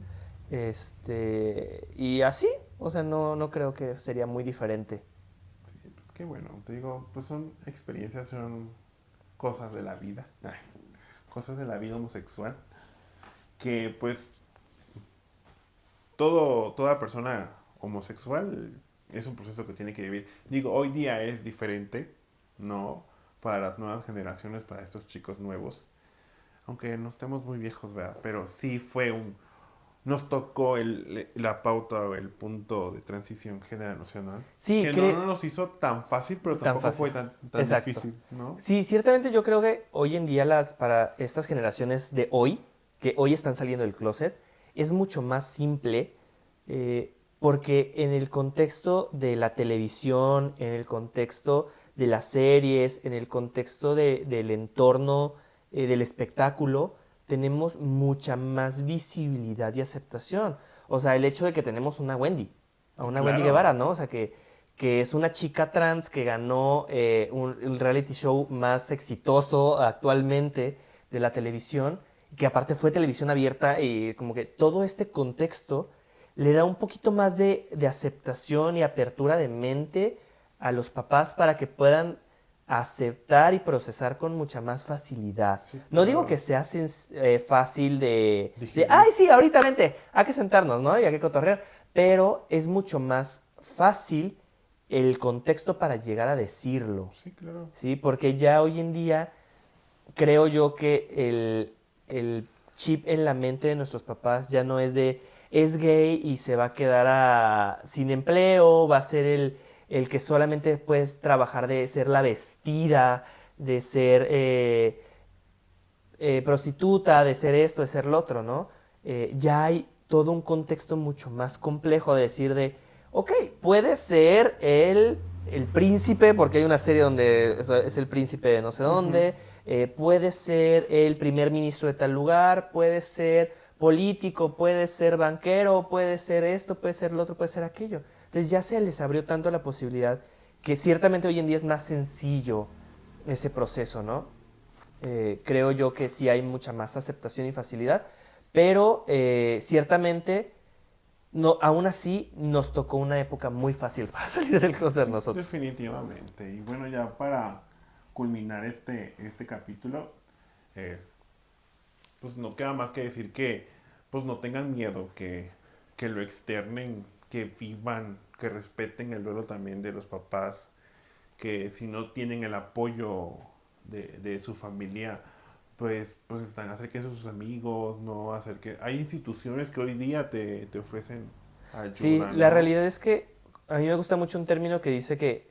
Y así, o sea, no creo que sería muy diferente. Sí, pues qué bueno, te digo, pues son experiencias, son cosas de la vida, ay, cosas de la vida homosexual, que pues toda persona homosexual es un proceso que tiene que vivir. Digo, hoy día es diferente, ¿no? Para las nuevas generaciones, para estos chicos nuevos, aunque no estemos muy viejos, ¿verdad? Pero sí fue nos tocó la pauta o el punto de transición generacional, Sí, que no nos hizo tan fácil, pero tan tampoco fácil. fue tan Exacto. difícil, ¿no? Sí, ciertamente yo creo que hoy en día para estas generaciones de hoy, que hoy están saliendo del closet, es mucho más simple porque en el contexto de la televisión, en el contexto de las series, en el contexto del entorno del espectáculo, tenemos mucha más visibilidad y aceptación. O sea, el hecho de que tenemos una Wendy, a Sí, una Wendy Guevara, claro. ¿no? O sea, que es una chica trans que ganó el reality show más exitoso actualmente de la televisión, que aparte fue televisión abierta y como que todo este contexto le da un poquito más de aceptación y apertura de mente a los papás para que puedan aceptar y procesar con mucha más facilidad. Sí, No digo que claro. sea fácil Digerir. ay, sí, ahorita vente, hay que sentarnos, ¿no? Y hay que cotorrear, pero es mucho más fácil el contexto para llegar a decirlo, Sí, claro. ¿sí? Porque ya hoy en día creo yo que el chip en la mente de nuestros papás ya no es de es gay y se va a quedar sin empleo, va a ser el que solamente puedes trabajar de ser la vestida, de ser prostituta, de ser esto, de ser lo otro, ¿no? Ya hay todo un contexto mucho más complejo de decir ok, puede ser el príncipe, porque hay una serie donde es el príncipe de no sé Ujú. dónde, puede ser el primer ministro de tal lugar, puede ser político, puede ser banquero, puede ser esto, puede ser lo otro, puede ser aquello. Entonces ya se les abrió tanto la posibilidad que ciertamente hoy en día es más sencillo ese proceso, ¿no? Creo yo que sí hay mucha más aceptación y facilidad, pero ciertamente no, aún así nos tocó una época muy fácil para salir del closet Sí, nosotros. definitivamente. Y bueno, ya para culminar este capítulo, es, pues no queda más que decir que pues no tengan miedo, que lo externen, que vivan, que respeten el duelo también de los papás, que si no tienen el apoyo de su familia, pues están acerquen a sus amigos, no acerquen. Hay instituciones que hoy día te ofrecen Sí, ayuda, la ¿no? realidad es que a mí me gusta mucho un término que dice que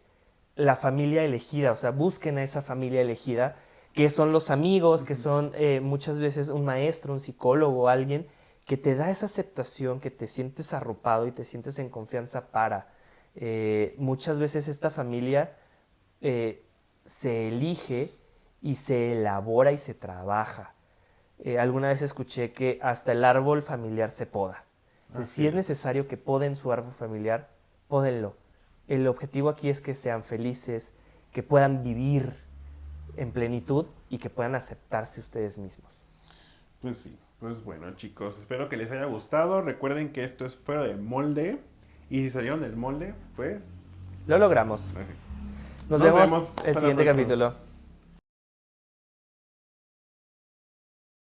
la familia elegida, o sea, busquen a esa familia elegida, que son los amigos, que Ujú. son muchas veces un maestro, un psicólogo, alguien que te da esa aceptación, que te sientes arropado y te sientes en confianza para. Muchas veces esta familia eh, se elige y se elabora y se trabaja. Alguna vez escuché que hasta el árbol familiar se poda. Entonces, Así si es es. necesario que poden su árbol familiar, pódenlo. El objetivo aquí es que sean felices, que puedan vivir en plenitud y que puedan aceptarse ustedes mismos. Pues sí, pues bueno chicos, espero que les haya gustado. Recuerden que esto es fuera de molde. Y si salieron del molde, pues Lo logramos. ok. Nos Nos vemos vemos el hasta la siguiente próxima. capítulo.